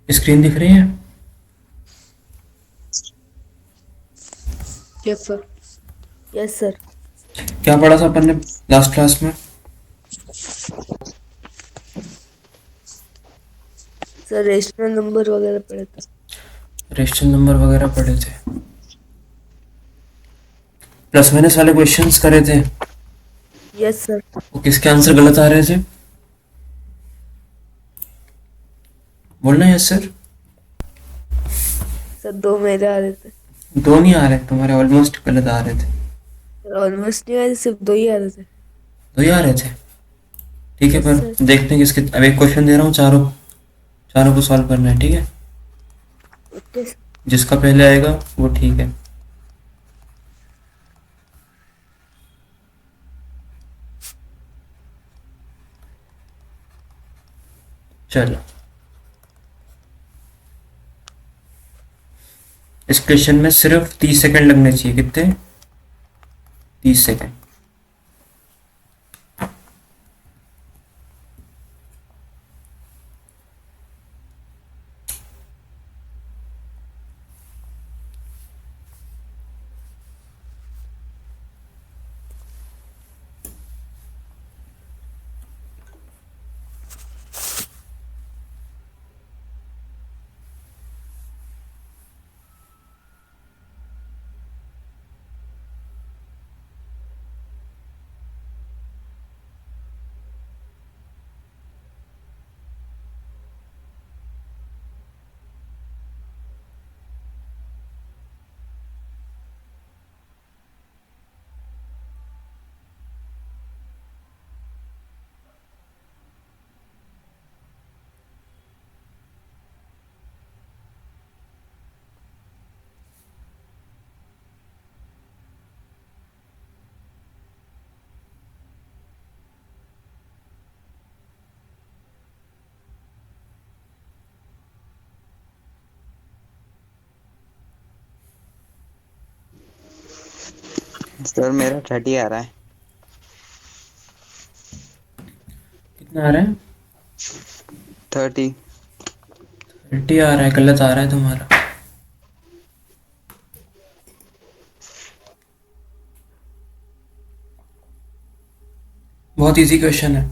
Screen दिख रही है? Yes sir. Yes sir. क्या पढ़ा था अपन ने लास्ट क्लास में? सर रेशनल नंबर वगैरह पढ़े थे। रेशनल नंबर वगैरह पढ़े थे। प्लस माइनस वाले क्वेश्चंस करे थे। Yes sir. वो किसके आंसर गलत आ रहे थे? बोलना यस सर। सर दो मेरे आ रहे थे। दो नहीं आ रहे तुम्हारे, ऑलमोस्ट गलत आ रहे थे। सर ऑलमोस्ट नहीं आ रहे, सिर्फ दो ही आ रहे थे। दो ही आ रहे थे। ठीक है, यस पर सर। देखते हैं किसके। अब एक क्वेश्चन दे रहा हूँ, चारों चारों को सॉल्व करना है, ठीक है? Okay sir. जिसका पहले आएगा वो ठीक है। चलो, इस क्वेश्चन में सिर्फ 30 सेकंड लगने चाहिए। कितने? 30 सेकंड। सर मेरा 30 आ रहा है। कितना आ रहा है? 30। 30 आ रहा है, गलत आ रहा है तुम्हारा। बहुत इजी क्वेश्चन है।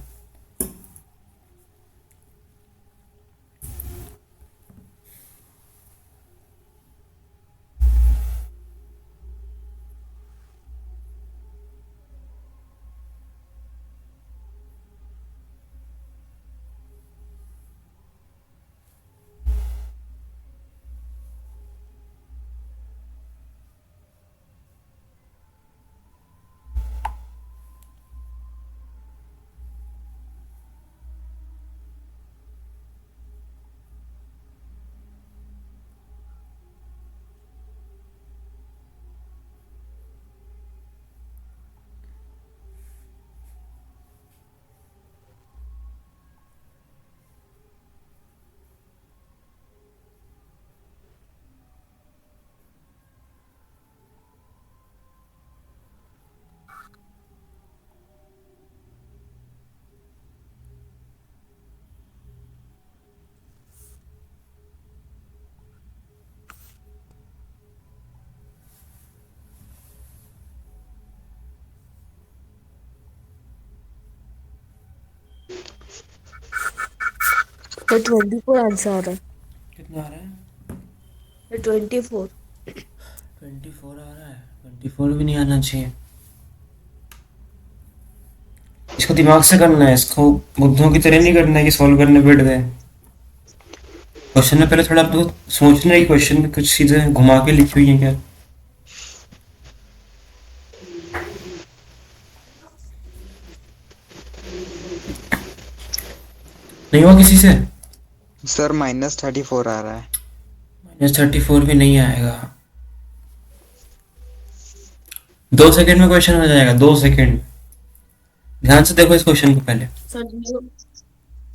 सर 24 आंसर आ रहा है। कितना आ रहा है? सर 24। 24 आ रहा है। 24 भी नहीं आना चाहिए। इसको दिमाग से करना है, इसको बुद्धों की तरह नहीं करना है कि सॉल्व करने बैठ गए। क्वेश्चन में पहले थोड़ा तो सोचना है कि क्वेश्चन में कुछ चीजें घुमा के लिखी हुई हैं क्या। नहीं हुआ किसी से? सर -34 आ रहा है। -34 भी नहीं आएगा। 2 सेकंड में क्वेश्चन हो जाएगा, 2 सेकंड। ध्यान से देखो इस क्वेश्चन को पहले। Sir zero.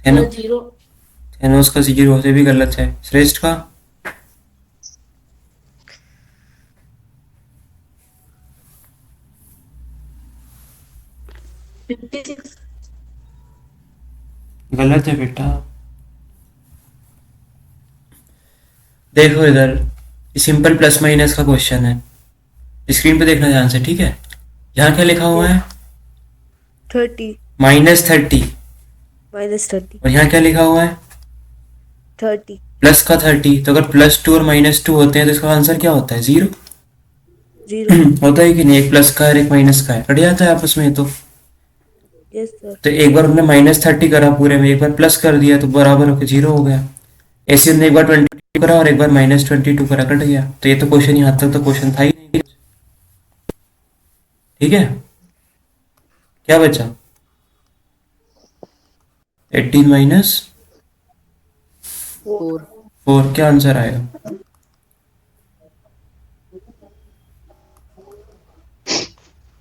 है ना? Sir zero. है ना? उसका जीरो से भी गलत है। श्रेष्ठ का 56। गलत है बेटा। देखो इधर, ये सिंपल प्लस माइनस का क्वेश्चन है, स्क्रीन पे देखना ध्यान से, ठीक है। यहाँ क्या लिखा हुआ है? 30 -30। -30 और यहाँ क्या लिखा हुआ है? 30 प्लस का 30। तो अगर +2 और -2 होते हैं तो इसका आंसर क्या होता है? 0। 0। होता है कि नहीं? एक प्लस का है और एक माइनस का है, कट जाता है आपस में। Yes sir. तो एक बार हमने -30 करा पूरे में, एक बार प्लस कर दिया तो बराबर होकर 0 हो गया। ऐसे हमने एक बार 22 करा और एक बार -22 करा, कट गया। तो ये तो क्वेश्चन, यहाँ तक तो क्वेश्चन था ही नहीं। ठीक है, क्या बचा? 18 माइनस 4। 4, क्या आंसर आएगा?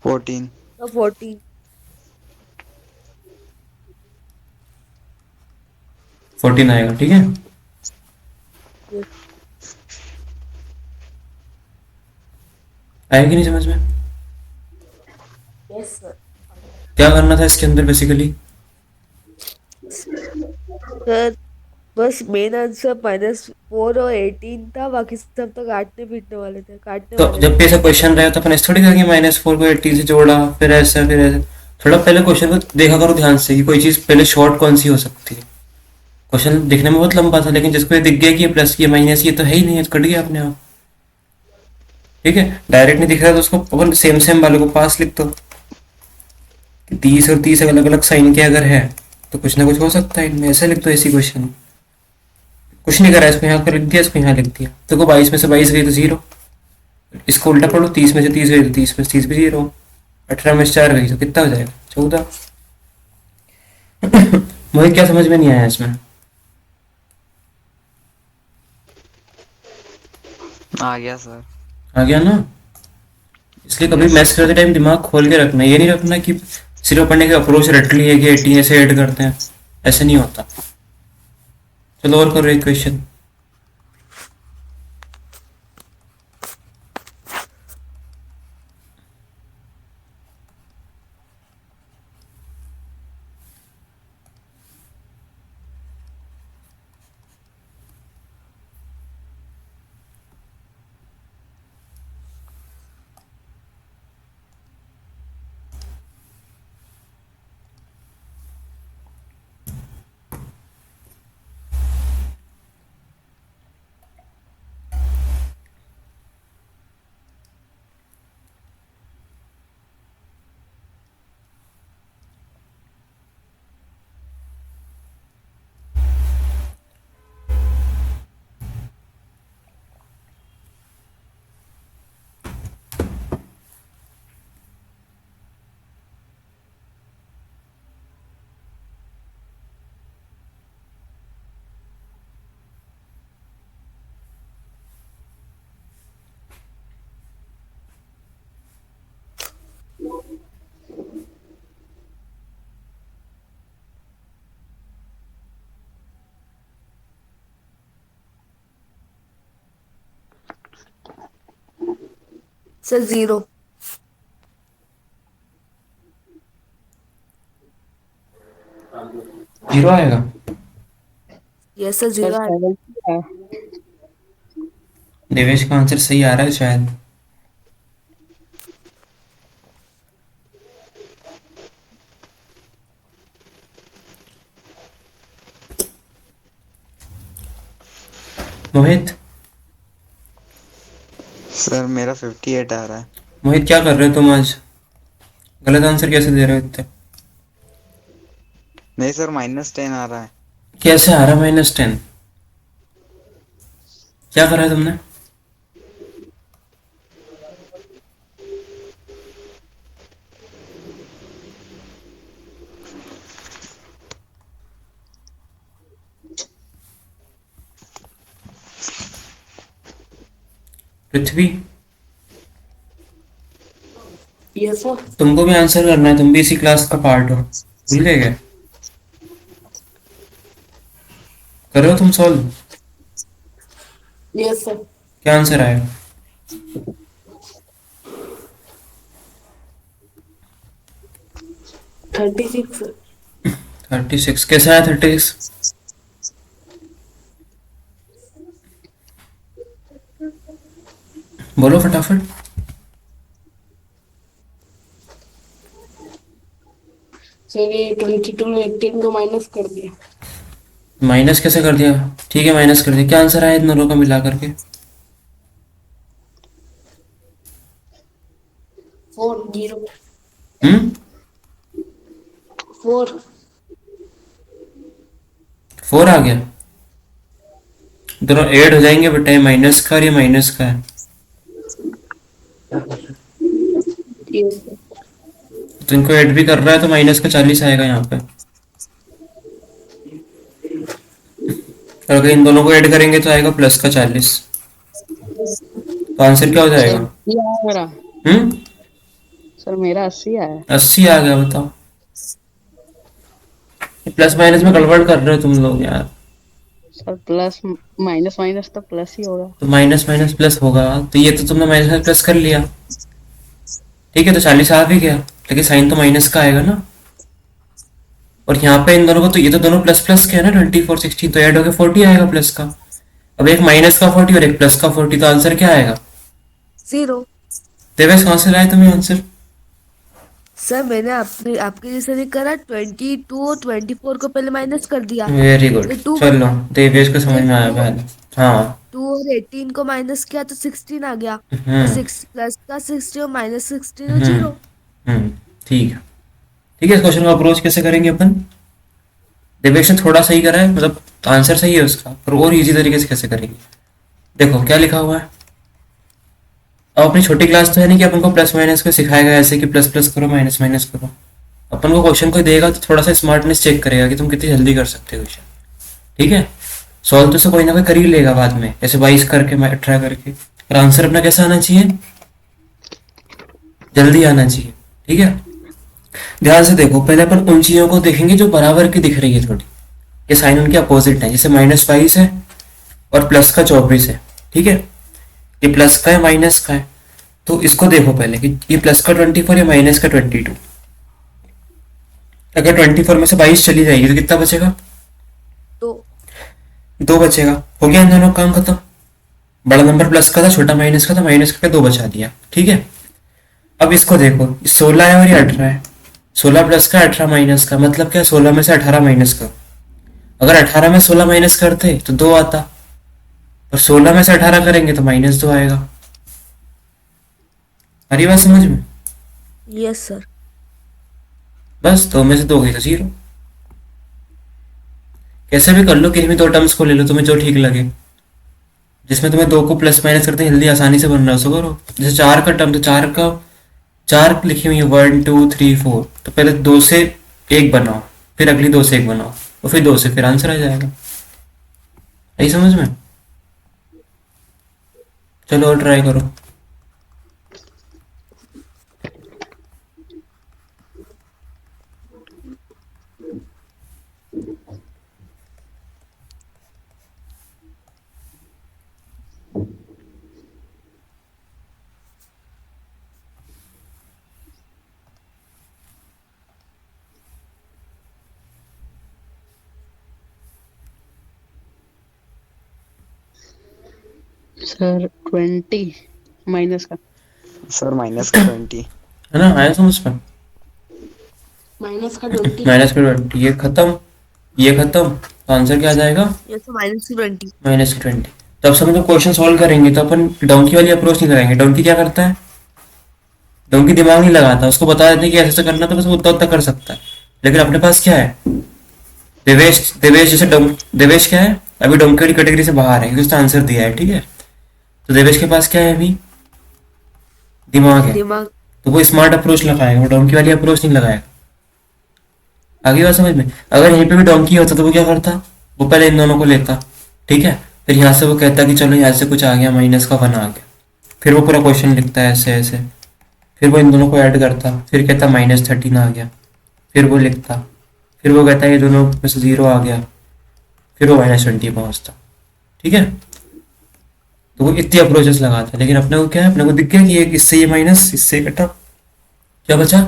14। 14। 14 आएगा, ठीक है। यस। आया कि नहीं समझ में? Yes sir. क्या करना था इसके अंदर बेसिकली? सर बस मेन आंसर -4 और 18 था, बाकी सब तो काटने पीटने वाले थे, काटने तो वाले जब थे। भी ऐसा क्वेश्चन रहे तो अपन ऐसे थोड़ी करेंगे -4 को 18 से जोड़ा, फिर ऐसा फिर ऐसा। थोड़ा पहले क्वेश्चन को देखा करो ध्यान से कि कोई चीज़ पहले शॉर्ट कौन सी हो सकती है। क्वेश्चन दिखने में बहुत लंबा था, लेकिन जिसको ये दिख गया कि ये प्लस, ये माइनस, ये तो है ही नहीं है, तो कट गया अपने आप। ठीक है, डायरेक्ट नहीं दिख रहा तो उसको अपन सेम सेम वाले को पास लिख दो कि 30 और 30 अलग अलग साइन के अगर है तो कुछ ना कुछ हो सकता है इनमें, ऐसे लिख दो ऐसी क्वेश्चन। कुछ नहीं करा, इसको यहाँ कर लिख दिया, इसको यहाँ लिख दिया। देखो 22 में से 22 गई तो 0, इसको उल्टा पढ़ो, 30 में से 30 गई तो 30 में से 30 भी 0, 18 में से 4 गई तो कितना हो जाएगा? 14। मुझे क्या समझ में नहीं आया इसमें? आ गया सर। आ गया ना? इसलिए कभी यस मैथ्स सर। करते टाइम दिमाग खोल के रखना, ये नहीं रखना कि सिर्फ पढ़ने की अप्रोच रट ली है कि 18 ऐसे ऐड करते हैं, ऐसे नहीं होता। चलो और करो एक क्वेश्चन। सर 0। 0 आएगा? यस सर, 0 है। देवेश का आंसर सही आ रहा है शायद। मोहित, सर मेरा 58 आ रहा है। मोहित क्या कर रहे हो तुम आज? गलत आंसर कैसे दे रहे हो इतने? नहीं सर, -10 आ रहा है। कैसे आ रहा -10? क्या करा है तुमने? पृथ्वी, यस सर। तुमको भी आंसर करना है, तुम भी इसी क्लास का पार्ट हो, भूल गए क्या? कर रहे हो तुम सॉल्व? Yes sir. क्या आंसर आएगा? 36 सर। 36 कैसे आया 36? बोलो फटाफट। सर ये 22 में 18 को माइनस कर दिया। माइनस कैसे कर दिया? ठीक है, माइनस कर दिया। क्या आंसर आया इन दोनों का मिला करके? 4 0 हम्म 4। 4 आ गया। दोनों ऐड हो जाएंगे बेटा, ये माइनस का और ये माइनस का है। ठीक है। तो इनको ऐड भी कर रहा है तो माइनस का 40 आएगा यहाँ पे। और अगर इन दोनों को ऐड करेंगे तो आएगा प्लस का 40। तो आंसर क्या हो सर जाएगा? 80 आया मेरा। हम्म सर मेरा 80 आया। 80 आ गया, बताओ। प्लस माइनस में गड़बड़ कर रहे हो तुम लोग यार। सर प्लस माइनस माइनस तो प्लस ही होगा। तो माइनस माइनस प्लस होगा, तो ये तो तुमने माइनस में प्लस कर लिया। ठीक है, तो 40 आ भी गया, लेकिन साइन तो माइनस का आएगा ना। और यहाँ पे इन दोनों को, तो ये तो दोनों प्लस प्लस के है ना, 24 16, तो ऐड होकर 40 आएगा प्लस का। अब एक माइनस का 40 और एक प्लस का 40, तो आंसर क्या आएगा? 0। देवेश कहाँ से लाए तुम्हें आंसर? सर मैंने आपके जैसे नहीं करा, 22 और 24 को पहले माइनस कर दिया, वेरी गुड, फिर 2 चलो देवेश को समझ फिर में आया 2 पहले। हाँ। 2 और 18 को माइनस किया तो 16 आ गया। और हम्म 6 प्लस का 16 और माइनस 16 और हम्म 0। ठीक है। ठीक है, इस क्वेश्चन का अप्रोच कैसे करेंगे अपन? देवेश ने थोड़ा सही करा है, मतलब आंसर सही है उसका, पर और इजी तरीके से कैसे करेंगे? देखो क्या लिखा हुआ है। अब अपनी छोटी क्लास तो है नहीं कि अपन को प्लस माइनस को सिखाएगा ऐसे कि प्लस प्लस करो माइनस माइनस करो। अपन को क्वेश्चन को देगा तो थोड़ा सा स्मार्टनेस चेक करेगा कि तुम कितनी जल्दी कर सकते हो क्वेश्चन। ठीक है, सॉल्व तो से कोई ना कोई कर ही लेगा बाद में, ऐसे 22 करके 18 करके, पर आंसर अपना कैसा आना चाहिए? जल्दी आना चाहिए। ठीक है, ध्यान से देखो। पहले अपन उन चीजों को देखेंगे जो बराबर की दिख रही है थोड़ी, ये साइन उनके अपोजिट है। जैसे -22 है और प्लस का 24 है। ठीक है, ये प्लस का है माइनस का है, तो इसको देखो पहले कि ये प्लस का 24 या माइनस का 22। अगर 24 में से 22 चली जाएगी तो कितना बचेगा? तो 2 बचेगा। हो गया इन दोनों का काम खत्म। बड़ा नंबर प्लस का था, छोटा माइनस का था, माइनस करके 2 बचा दिया। ठीक है, अब इसको देखो, 16 है और ये 18 है। 16 प्लस का 18 माइनस का, मतलब क्या? 16 में से 18 माइनस करो। अगर 18 में 16 माइनस करते तो 2 आता, और 16 में से 18 करेंगे तो -2 आएगा। हरी बात समझ में? Yes sir. बस 2 में से 2 गई तो 0। कैसे भी कर लो, किसी भी 2 टर्म्स को ले लो, तुम्हें जो ठीक लगे, जिसमें तुम्हें 2 को प्लस माइनस करते जल्दी आसानी से बन रहा है उसको करो। जैसे 4 का टर्म, तो 4 का 4 लिखी हुई है 1 2 3 4, तो पहले 2 से 1 बनाओ, फिर अगली 2 से 1 बनाओ, और फिर 2 से, फिर आंसर आ जाएगा। यही समझ में? चलो और ट्राई करो। सर 20 माइनस का सर माइनस का 20। है ना, आया समझ में? माइनस का 20। माइनस का 20, ये खत्म, ये खत्म, तो आंसर क्या आ जाएगा? ये तो -20। -20। तो अब समझो क्वेश्चन सॉल्व करेंगे तो अपन डोंकी वाली अप्रोच नहीं लगाएंगे। डोंकी क्या करता है? डोंकी दिमाग नहीं लगाता, उसको बता देते हैं कि ऐसे करना, तो बस वो उतना उतना कर सकता है। लेकिन अपने पास क्या है? देवेश देवेश जैसे देवेश क्या है? अभी डोंकी वाली कैटेगरी से बाहर है क्योंकि उसने आंसर दिया है। ठीक है, तो देवेश के पास क्या है? अभी दिमाग है, दिमाग। तो वो स्मार्ट अप्रोच लगाएगा, वो डोंकी वाली अप्रोच नहीं लगाएगा। आगे बात समझ में? अगर यहीं पे भी डोंकी होता तो वो क्या करता? वो पहले इन दोनों को लेता। ठीक है, फिर यहाँ से वो कहता कि चलो यहाँ से कुछ आ गया, माइनस का 1 आ गया, फिर वो पूरा क्वेश्चन लिखता है ऐसे ऐसे, फिर वो इन दोनों को ऐड करता, फिर कहता -13 आ गया, फिर वो लिखता, फिर वो कहता है ये दोनों में से 0 आ गया, फिर वो -20 पहुंचता। ठीक है, तो वो इतनी अप्रोचेस लगाता है। लेकिन अपने को क्या है? अपने को दिख गया कि ये इससे ये माइनस, इससे कटा, क्या बचा?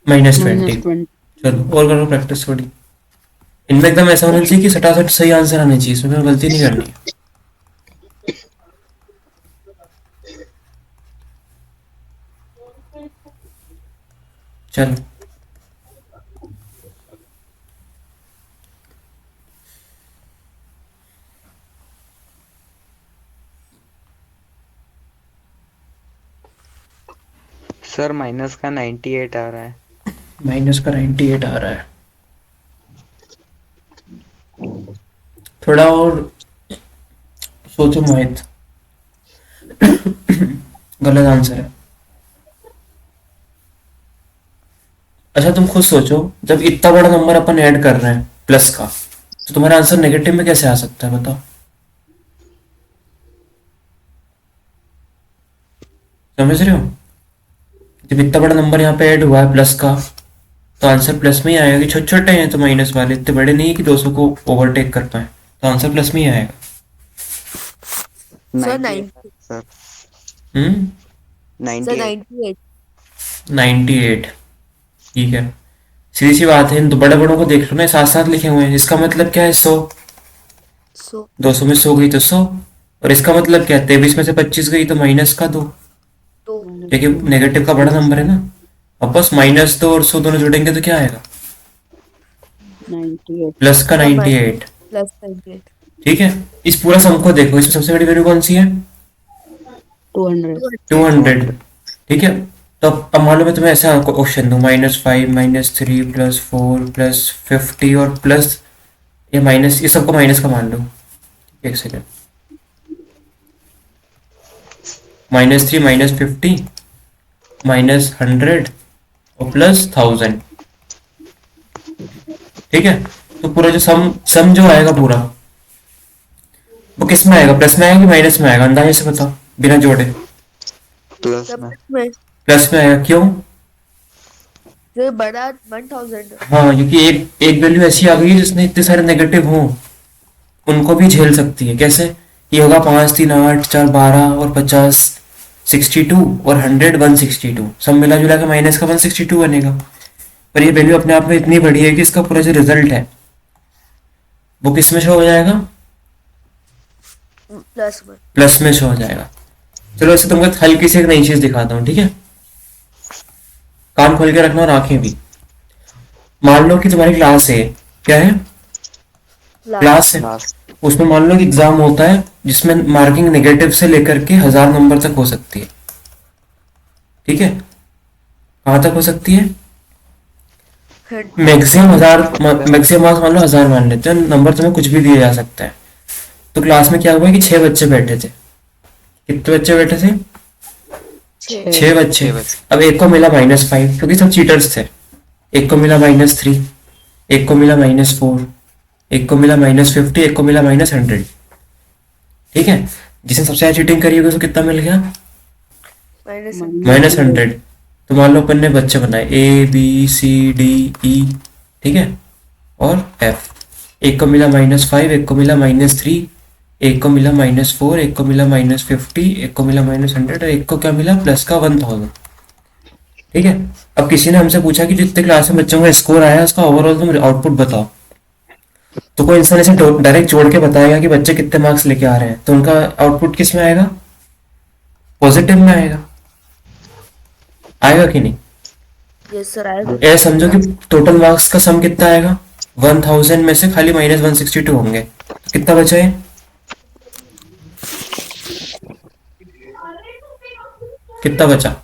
-20। -20। चलो और करो प्रैक्टिस थोड़ी। इनमें एकदम ऐसा होना चाहिए कि सटासट सही आंसर आना चाहिए, इसमें गलती नहीं करनी है। चलो सर माइनस का 98 आ रहा है। माइनस का 98 आ रहा है। थोड़ा और सोचो मोहित। गलत आंसर है। अच्छा तुम खुद सोचो, जब इतना बड़ा नंबर अपन ऐड कर रहे हैं प्लस का, तो तुम्हारा आंसर नेगेटिव में कैसे आ सकता है बताओ। समझ रहे हो? जब इतना बड़ा नंबर यहाँ पे ऐड हुआ है प्लस का, तो आंसर प्लस में ही आएगा। कि छोटे छोटे हैं तो माइनस वाले, इतने बड़े नहीं है कि 200 को ओवरटेक कर पाए, तो आंसर प्लस में ही आएगा। Sir 98 sir. हम्म। सर 98 98। 98। ठीक है, सीधी सी बात है। इन तो बड़े बड़ों को देख लो ना, साथ साथ लिखे हुए हैं। इसका मतलब क्या है? 100। सो 200 में 100 गई तो 100। और इसका मतलब क्या है? 23 में से 25 गई तो माइनस का 2। तो देखिए नेगेटिव का बड़ा नंबर है ना। अब बस -2 और 100 दोनों जुड़ेंगे तो क्या आएगा? 98 प्लस का सर 98। प्लस 98। ठीक है, इस पूरा सम को देखो, इसमें सबसे बड़ी वैल्यू कौन सी है? 200 200। ठीक है, तो अब मान लो मैं तुम्हें ऐसा क्वेश्चन दूं, -5 -3 +4 +50 और प्लस ये माइनस, ये सबको माइनस का मान लो। एक सेकेंड। -3 -50 -100 और +1000। ठीक है, तो पूरा जो सम सम जो आएगा पूरा, वो किस में आएगा? प्लस में आएगा कि माइनस में आएगा? अंदाजे से बताओ बिना जोड़े। प्लस सब में। में प्लस में आएगा, क्यों? से बड़ा 1000। हाँ, क्योंकि एक एक वैल्यू ऐसी आ गई है जिसने इतने सारे नेगेटिव हों, उनको भी झेल सकती है। कैसे? ये होगा 5 3 8 4 12 और 50 62 और 100 162, सब मिला जुला के माइनस का 162 बनेगा। पर ये वैल्यू अपने आप में इतनी बड़ी है कि इसका पूरा जो रिजल्ट है वो किस में शो हो जाएगा? प्लस में। प्लस में शो हो जाएगा। चलो ऐसे तुमको हल्की सी एक नई चीज दिखाता हूँ, ठीक है? कान खोल के रखना और आंखें भी। मान लो कि तुम्हारी क्लास है, क्या है? क्लास है। लास्ट उसमें मान लो कि एग्जाम होता है जिसमें मार्किंग नेगेटिव से लेकर के 1000 नंबर तक हो सकती है। ठीक है, कहाँ तक हो सकती है? मैक्सिमम 1000, मैक्सिमम मार्क्स मान लो 1000 मान लेते हैं, नंबर तुम्हें कुछ भी दिया जा सकता है। तो क्लास में क्या हुआ कि 6 बच्चे बैठे थे। कितने बच्चे बैठे थे? 6 बच्चे। अब एक को मिला -5 क्योंकि सब चीटर्स थे। एक को मिला -3, एक को मिला -4, एक को मिला -50, एक को मिला -100। ठीक है, जिसने सबसे ज्यादा चीटिंग करी होगी उसको कितना मिल गया? -100। तो मान लो अपन ने बच्चे बनाए ABCDE, ठीक है, और F। एक को मिला -5, एक को मिला -3, एक को मिला -4, एक को मिला -50, एक को मिला -100 और एक को क्या मिला? प्लस का 1000। ठीक है, अब किसी ने हमसे पूछा कि जितने क्लास में बच्चों का स्कोर आया उसका ओवरऑल तुम आउटपुट बताओ। तो कोई इंसान ऐसे डायरेक्ट जोड़ के बताएगा कि बच्चे कितने मार्क्स लेके आ रहे हैं, तो उनका आउटपुट किस में आएगा? पॉजिटिव में आएगा। आएगा कि नहीं? यस सर आएगा। ऐसा समझो कि टोटल मार्क्स का सम कितना आएगा? 1000 में से खाली -162 होंगे, तो कितना बचा है? कितना बचा?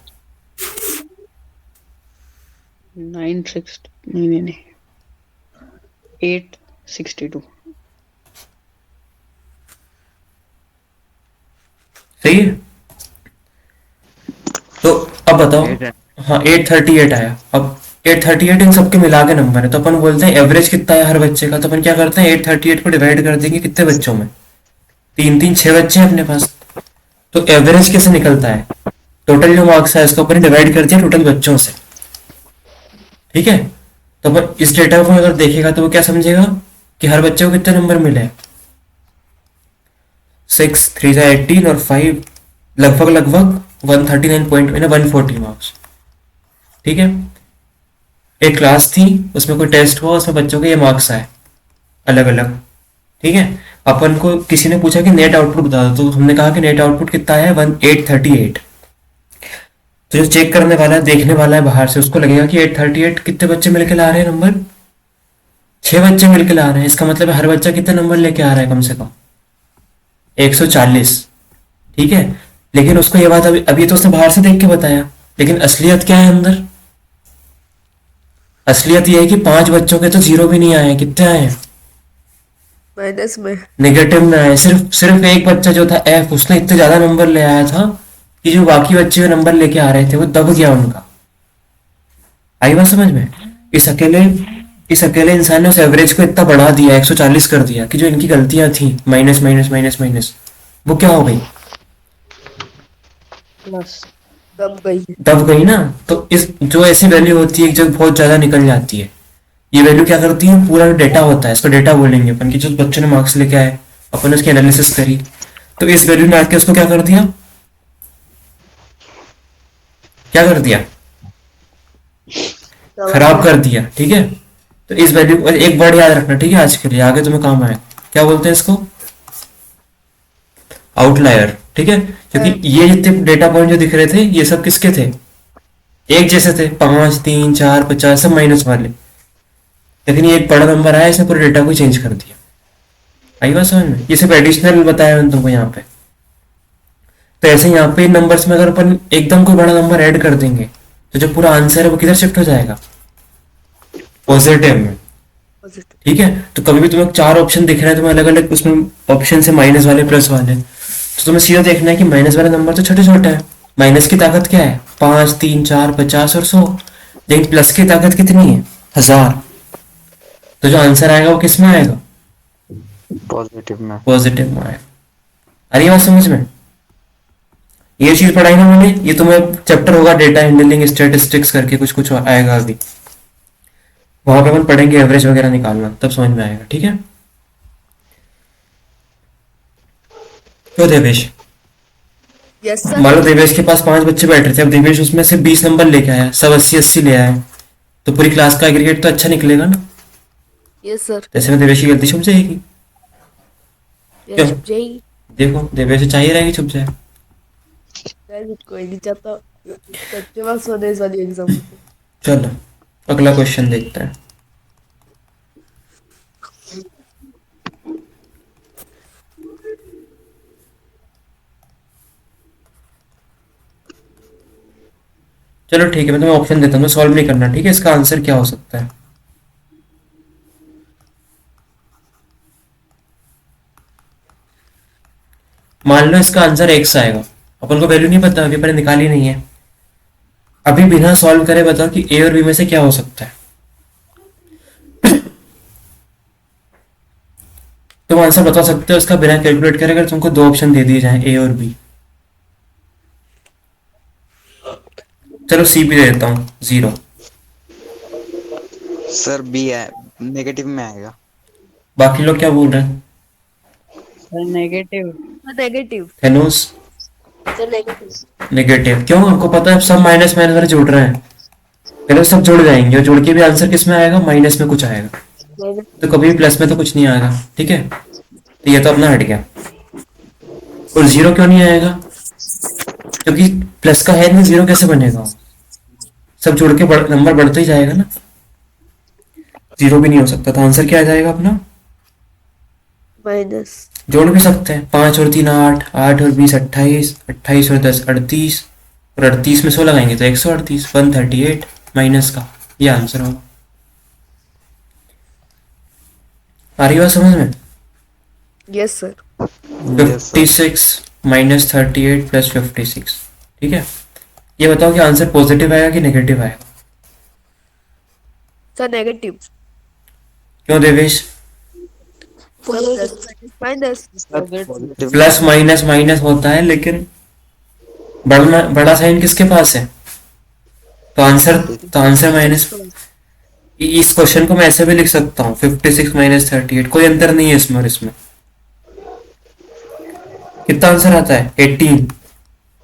96 नहीं 862 सही है। तो अब बताओ। हाँ 838 आया। अब 838 इन सबके मिला के नंबर है, तो अपन बोलते हैं एवरेज कितना है हर बच्चे का। तो अपन क्या करते हैं, 838 को डिवाइड कर देंगे कितने बच्चों में? 3 3 6 बच्चे हैं अपने पास। तो एवरेज कैसे निकलता है? टोटल जो मार्क्स है इसके ऊपर डिवाइड कर दिया टोटल बच्चों से। ठीक है, तो अपन इस डेटा को अगर देखेगा तो वो क्या समझेगा कि हर बच्चे को कितने नंबर मिले? 6 3 18 और 5 लगभग लगभग 139 पॉइंट 140 मार्क्स। ठीक है, एक क्लास थी, उसमें कोई टेस्ट हुआ, उसमें बच्चों के ये मार्क्स आए अलग अलग। ठीक है, अपन को किसी ने पूछा कि नेट आउटपुट बता दो, तो हमने कहा कि नेट आउटपुट कितना आया है? 1838। तो जो चेक करने वाला है, देखने वाला है बाहर से, उसको लगेगा कि 838 कितने बच्चे मिलके ला रहे हैं नंबर? 6 बच्चे मिलके ला रहे हैं। इसका मतलब है हर बच्चा कितने नंबर लेके आ रहा है? कम से कम 140। ठीक है, लेकिन उसको ये बात अभी अभी तो उसने बाहर से देख के बताया, लेकिन असलियत क्या है अंदर? असलियत ये है कि 5 बच्चों के तो जीरो भी नहीं आए हैं। कितने आए हैं? माइनस में। नेगेटिव में आए। सिर्फ सिर्फ एक बच्चा जो था एफ, उसने इतने ज्यादा नंबर ले आया था कि जो बाकी बच्चे नंबर लेके आ रहे थे वो दब गया उनका। आई बात समझ में? इस अकेले इंसान ने उस एवरेज को इतना बढ़ा दिया, 140 कर दिया, कि जो इनकी गलतियां थी माइनस माइनस माइनस माइनस, वो क्या हो गई? प्लस। दब गई। ना। तो इस जो ऐसी वैल्यू होती है जो बहुत ज्यादा निकल जाती है, ये वैल्यू क्या करती है? पूरा डेटा होता है, इसको डेटा बोलेंगे अपन, कि जो बच्चों ने मार्क्स लेके आए, अपन उसकी एनालिसिस करी, तो इस वैल्यू ने आके उसको क्या कर दिया? क्या कर दिया? खराब कर दिया। ठीक है, तो इस वैल्यू, एक वर्ड याद रखना, ठीक है, आज के लिए, आगे तुम्हें काम आए। क्या बोलते हैं इसको? आउटलायर। ठीक है, क्योंकि ये जितने डेटा पॉइंट जो दिख रहे थे, ये सब किसके थे? एक जैसे थे, 5, 3, 4, 50, सब माइनस वाले। लेकिन ये एक बड़ा नंबर आया, इसने पूरे डेटा को चेंज कर दिया। आई बात समझ में? ये सिर्फ एडिशनल बताया मैंने तुमको यहाँ पे। तो ऐसे यहाँ पे नंबर्स में अगर अपन एकदम कोई बड़ा नंबर ऐड कर देंगे, तो जो पूरा आंसर है वो किधर शिफ्ट हो जाएगा? पॉजिटिव में। ठीक है, तो कभी भी तुम्हें 4 ऑप्शन दिख रहे हैं, तुम्हें अलग अलग उसमें ऑप्शन से, माइनस वाले, प्लस वाले, तो तुम्हें सीधा देखना है कि माइनस वाले नंबर तो छोटे छोटे हैं। माइनस की ताकत क्या है? 5, 3, 4, 50 और 100। लेकिन प्लस की ताकत कितनी है? 1000। तो जो आंसर आएगा वो किस में आएगा? पॉजिटिव में। पॉजिटिव में आएगा। अरे ये बात समझ में? ये चीज पढ़ाई ना मैंने, ये तुम्हें चैप्टर होगा डेटा हैंडलिंग स्टैटिस्टिक्स करके, कुछ कुछ आएगा अभी, वहां पे अपन पढ़ेंगे एवरेज वगैरह निकालना, तब समझ में आएगा। ठीक है, तो देवेश, यस सर। मान लो देवेश के पास 5 बच्चे बैठ रहे थे, अब देवेश उसमें से 20 नंबर लेके आया, सब 80-80 ले आए, तो पूरी क्लास का एग्रीगेट तो अच्छा निकलेगा ना? Yes sir. तो ऐसे में देवेश की गलती छुप जाएगी। क्यों? यस जय। देखो, देवेश से चाहिए रहेगी छुप जाए। कोई नहीं चाहता सच्चे मार्क्स होने इस वाली एग्जाम। चलो अगला क्वेश्चन देखते हैं। चलो ठीक है, मैं तुम्हें ऑप्शन देता हूँ, सॉल्व नहीं करना, ठीक है? इसका आंसर क्या हो सकता है? मान लो इसका आंसर x आएगा, अपन को वैल्यू नहीं पता, अभी पर निकाली नहीं है, अभी बिना सॉल्व करे बताओ कि a और b में से क्या हो सकता है? तुम आंसर बता सकते हो उसका बिना कैलकुलेट करे, अगर तुमको 2 ऑप्शन दे दिए जाएं, a और b। चलो c भी दे देता हूँ, 0। सर बी है, नेगेटिव में आएगा। बाकी लोग क्या बोल रहे हैं? नेगेटिव। नेगेटिव। हेनोस सर नेगेटिव। नेगेटिव क्यों? हमको पता है सब माइनस माइनस वाले जुड़ रहे हैं, पहले सब जुड़ जाएंगे और जुड़ के भी आंसर किस में आएगा? माइनस में कुछ आएगा, तो कभी भी प्लस में तो कुछ नहीं आएगा। ठीक है, तो ये तो अपना हट गया। और 0 क्यों नहीं आएगा? क्योंकि प्लस का है नहीं, 0 कैसे बनेगा? सब जुड़ के नंबर बढ़ते ही जाएगा ना, 0 भी नहीं हो सकता। तो आंसर क्या आ जाएगा अपना? माइनस। जोड़ भी सकते हैं, 5 और 3 8, 8 और 20 28, 28 और 10 38, और 38 में 100 लगाएंगे तो 138, 138 माइनस का, ये आंसर होगा। आ रही बात समझ में? Yes sir. 56 minus 38 plus 56। ठीक है, ये बताओ कि आंसर पॉजिटिव आएगा कि नेगेटिव आएगा? Sir negative. क्यों Devesh? Minus. Plus minus minus होता है, लेकिन बड़ा साइन किसके पास है? तो आंसर माइनस। इस क्वेश्चन को मैं ऐसे भी लिख सकता हूँ, 56 माइनस 38, कोई अंतर नहीं है इसमें और इसमें। कितना आंसर आता है? 18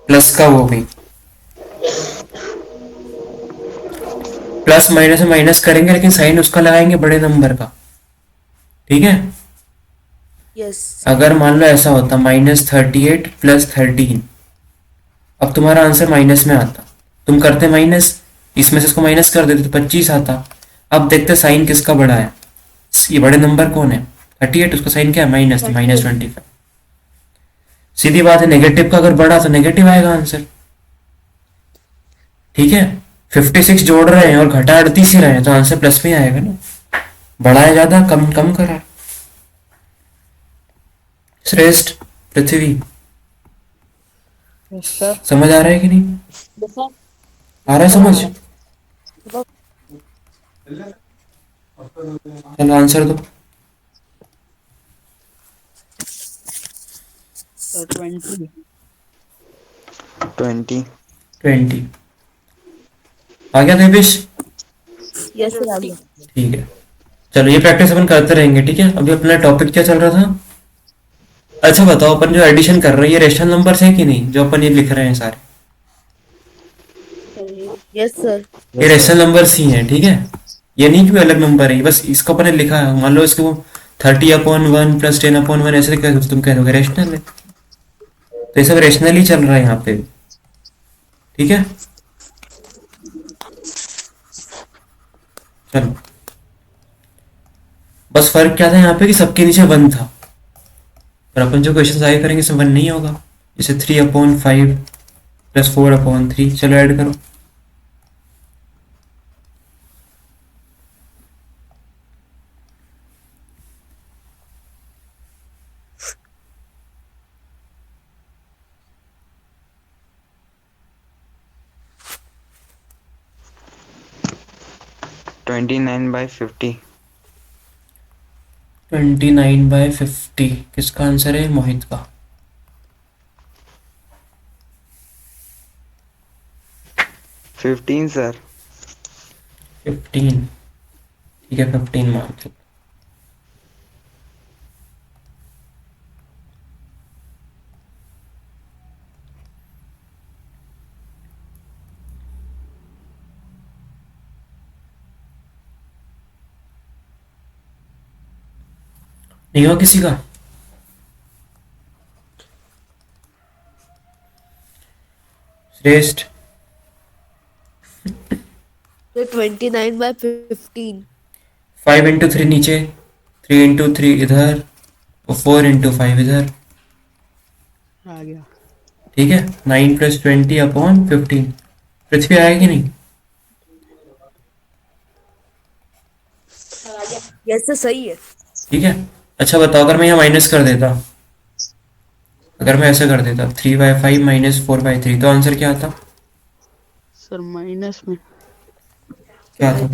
प्लस का, वो भी प्लस माइनस में माइनस करेंगे, लेकिन साइन उसका लगाएंगे बड़े नंबर का। ठीक है, यस। अगर मान लो ऐसा होता माइनस 38 प्लस 13, अब तुम्हारा आंसर माइनस में आता, तुम करते माइनस, इसमें से इसको माइनस कर देते तो 25 आता। अब देखते साइन किसका बड़ा है, ये बड़े नंबर कौन है, 38, उसका साइन क्या है माइनस, तो माइनस 25। सीधी बात है, नेगेटिव का अगर बढ़ा तो नेगेटिव आएगा आंसर, ठीक है। 56 जोड़ रहे हैं और घटा 38 ही रहे हैं तो आंसर प्लस में ही आएगा ना, बढ़ाया ज्यादा कम कम करा। श्रेष्ठ, पृथ्वी, यस सर। समझ आ रहा है कि नहीं, सर आ रहा है समझ, चलो आंसर दो। सर 20। 20। 20 आ गया देवेश, यस सर, आ गया। ठीक है। चलो ये प्रैक्टिस अपन करते रहेंगे, ठीक है। अभी अपना टॉपिक क्या चल रहा था, अच्छा बताओ, अपन जो एडिशन कर रहे हैं ये रेशनल नंबर्स है कि नहीं, जो अपन ये लिख रहे हैं सारे, यस सर। ये रेशनल नंबर्स ही हैं, ठीक है। ये नहीं कि कोई अलग नंबर है, बस इसको अपन ने लिखा है। मान लो इसको 30/1 प्लस 10/1 ऐसे कह दो, तुम कह दोगे रेशनल है, तो ये सब रेशनल ही चल रहा है यहाँ पे, ठीक है। चलो, बस फर्क क्या था यहाँ पे कि सबके नीचे 1 था, और अपन जो क्वेश्चन आगे करेंगे इसमें 1 नहीं होगा। जैसे 3/5 प्लस 4/3, चलो ऐड करो। ट्वेंटी 29/50। 29/50 किसका आंसर है, मोहित का। 15 सर। 15, ठीक है 15 मान लो। नहीं हुआ किसी का, श्रेष्ठ। तो 29/15। 5 into 3 नीचे, 3 into 3 इधर, और 4 into 5 इधर, आ गया। ठीक है। 9 + 20/15, पृथ्वी आएगी नहीं, यस सर, सही है। ठीक है। अच्छा बताओ, अगर मैं यहाँ माइनस कर देता, अगर मैं ऐसा कर देता 3/5 - 4/3, तो आंसर क्या आता, सर माइनस में। क्या आता,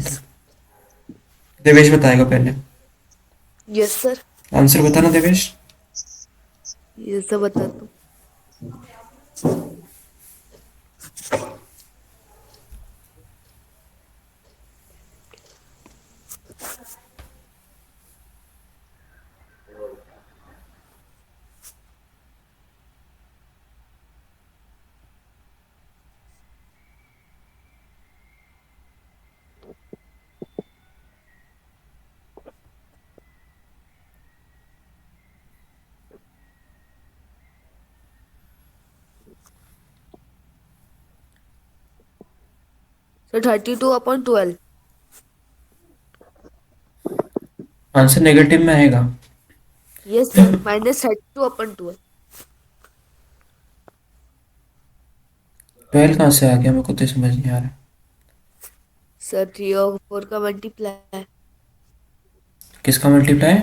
देवेश बताएगा पहले, यस सर। आंसर बताना देवेश। यस सर, बता दो। सर 32/12। आंसर नेगेटिव में आएगा, यस सर, -32/12। 12 कहाँ से आ गया, मेरे को तो समझ नहीं आ रहा। सर 3 और 4 का मल्टीप्लाई। किसका मल्टीप्लाई,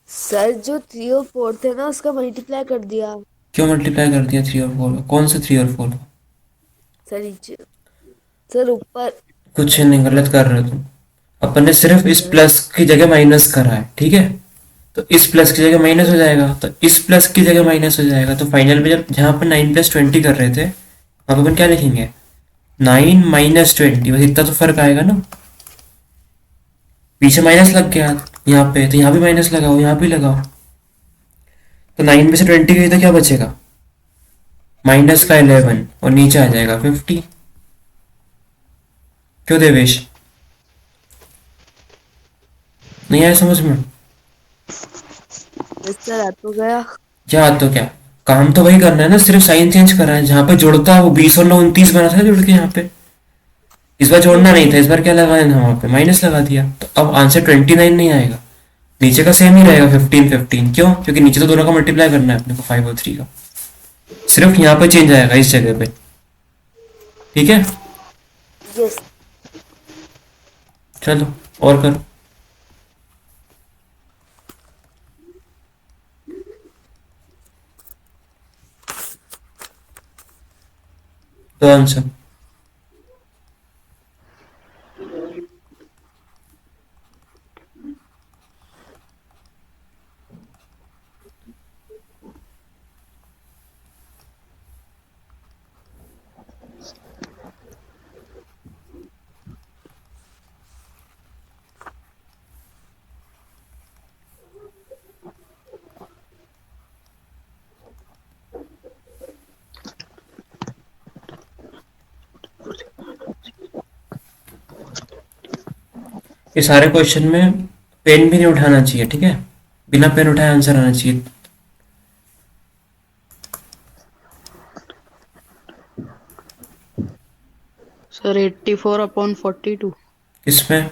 सर जो 3 और 4 थे ना, उसका मल्टीप्लाई कर दिया। क्यों मल्टीप्लाई कर दिया 3 और 4 का, कौन सा 3 और 4 का, सर नीचे, सर ऊपर। कुछ नहीं, गलत कर रहे हो तुम। अपन ने सिर्फ इस प्लस की जगह माइनस करा है, ठीक है। तो इस प्लस की जगह माइनस हो जाएगा, तो इस प्लस की जगह माइनस हो जाएगा, तो फाइनल में जब जहाँ अपन 9 + 20 कर रहे थे, वहाँ पे अपन क्या लिखेंगे, 9 - 20, बस इतना तो फर्क आएगा ना। पीछे माइनस लग गया यहाँ पे, तो यहाँ भी माइनस लगाओ, यहाँ भी लगाओ, तो 9 में से 20 गई तो क्या बचेगा, माइनस का 11, और नीचे आ जाएगा 50। क्यों देवेश, नहीं आया समझ में, यस सर, आ तो गया। क्या तो क्या, काम तो वही करना है ना, सिर्फ साइन चेंज करा है। जहाँ पे जुड़ता है वो 20 और 9 29 बना था जुड़ के यहाँ पे। इस बार जोड़ना नहीं था, इस बार क्या लगाया ना वहाँ पे माइनस लगा दिया, तो अब आंसर 29 नहीं आएगा, नीचे का सेम ही रहेगा 15 15। क्यों? क्योंकि नीचे तो दोनों का मल्टीप्लाई करना है अपने को 5 और 3 का, सिर्फ यहाँ पे चेंज आएगा इस जगह पे। ठीक है, यस। चलो और करो। तो आंसर ये सारे क्वेश्चन में पेन भी नहीं उठाना चाहिए, ठीक है? बिना पेन उठाए आंसर आना चाहिए। सर 84/42। इसमें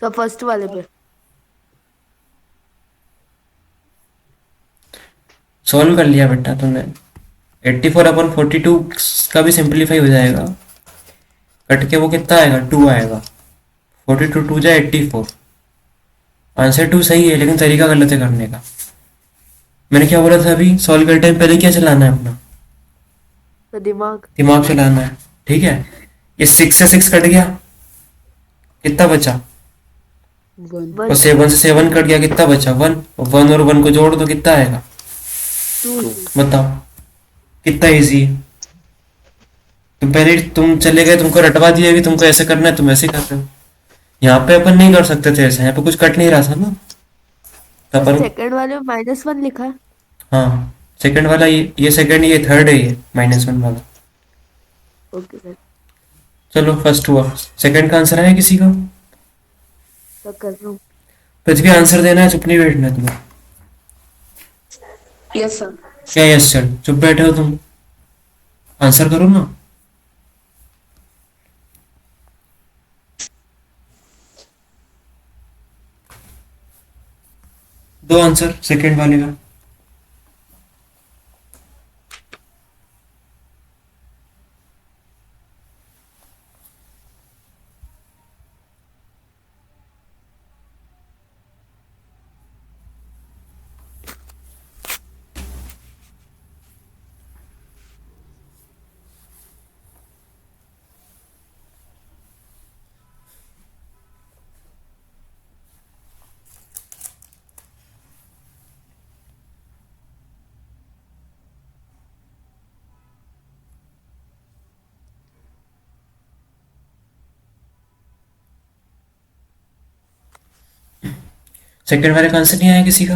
सब फर्स्ट वाले पे। सॉल्व कर लिया बेटा तुमने। 84/42 का भी सिंपलीफाई हो जाएगा, कट के वो कितना आएगा? 2 आएगा। 42 2 जाए 84। आंसर 2 सही है, लेकिन तरीका गलत है करने का। मैंने क्या बोला था अभी? सॉल्व करते टाइम पहले क्या चलाना है अपना? तो दिमाग। दिमाग चलाना है, ठीक है? ये 6 से 6 कट गया, कितना बचा? 1। और 7 से 7 कट गया, कितना बचा? 1। 1 और 1 को जोड़ दो, कितना आएगा? 2। बताओ, कितना इजी है। तुम पहले तुम चले गए, तुमको रटवा दिया कि तुमको ऐसे करना है, तुम ऐसे कर रहे हो। यहाँ पे अपन नहीं कर सकते थे ऐसा, यहाँ पे कुछ कट नहीं रहा था ना, तो अपन। सेकंड वाले में -1 लिखा है। हाँ, सेकंड वाला ये सेकंड, ये थर्ड है, ये -1 वाला। Okay sir. चलो फर्स्ट हुआ, सेकंड का आंसर है किसी का? तो कर रहा हूँ। पृथ्वी आंसर देना है, चुप नहीं बैठना है तुम्हें। Yes sir. क्या यस सर? चुप बैठे हो तुम, आंसर करो ना। दो आंसर सेकंड वाले का। सेकंड वाले का आंसर नहीं आया किसी का?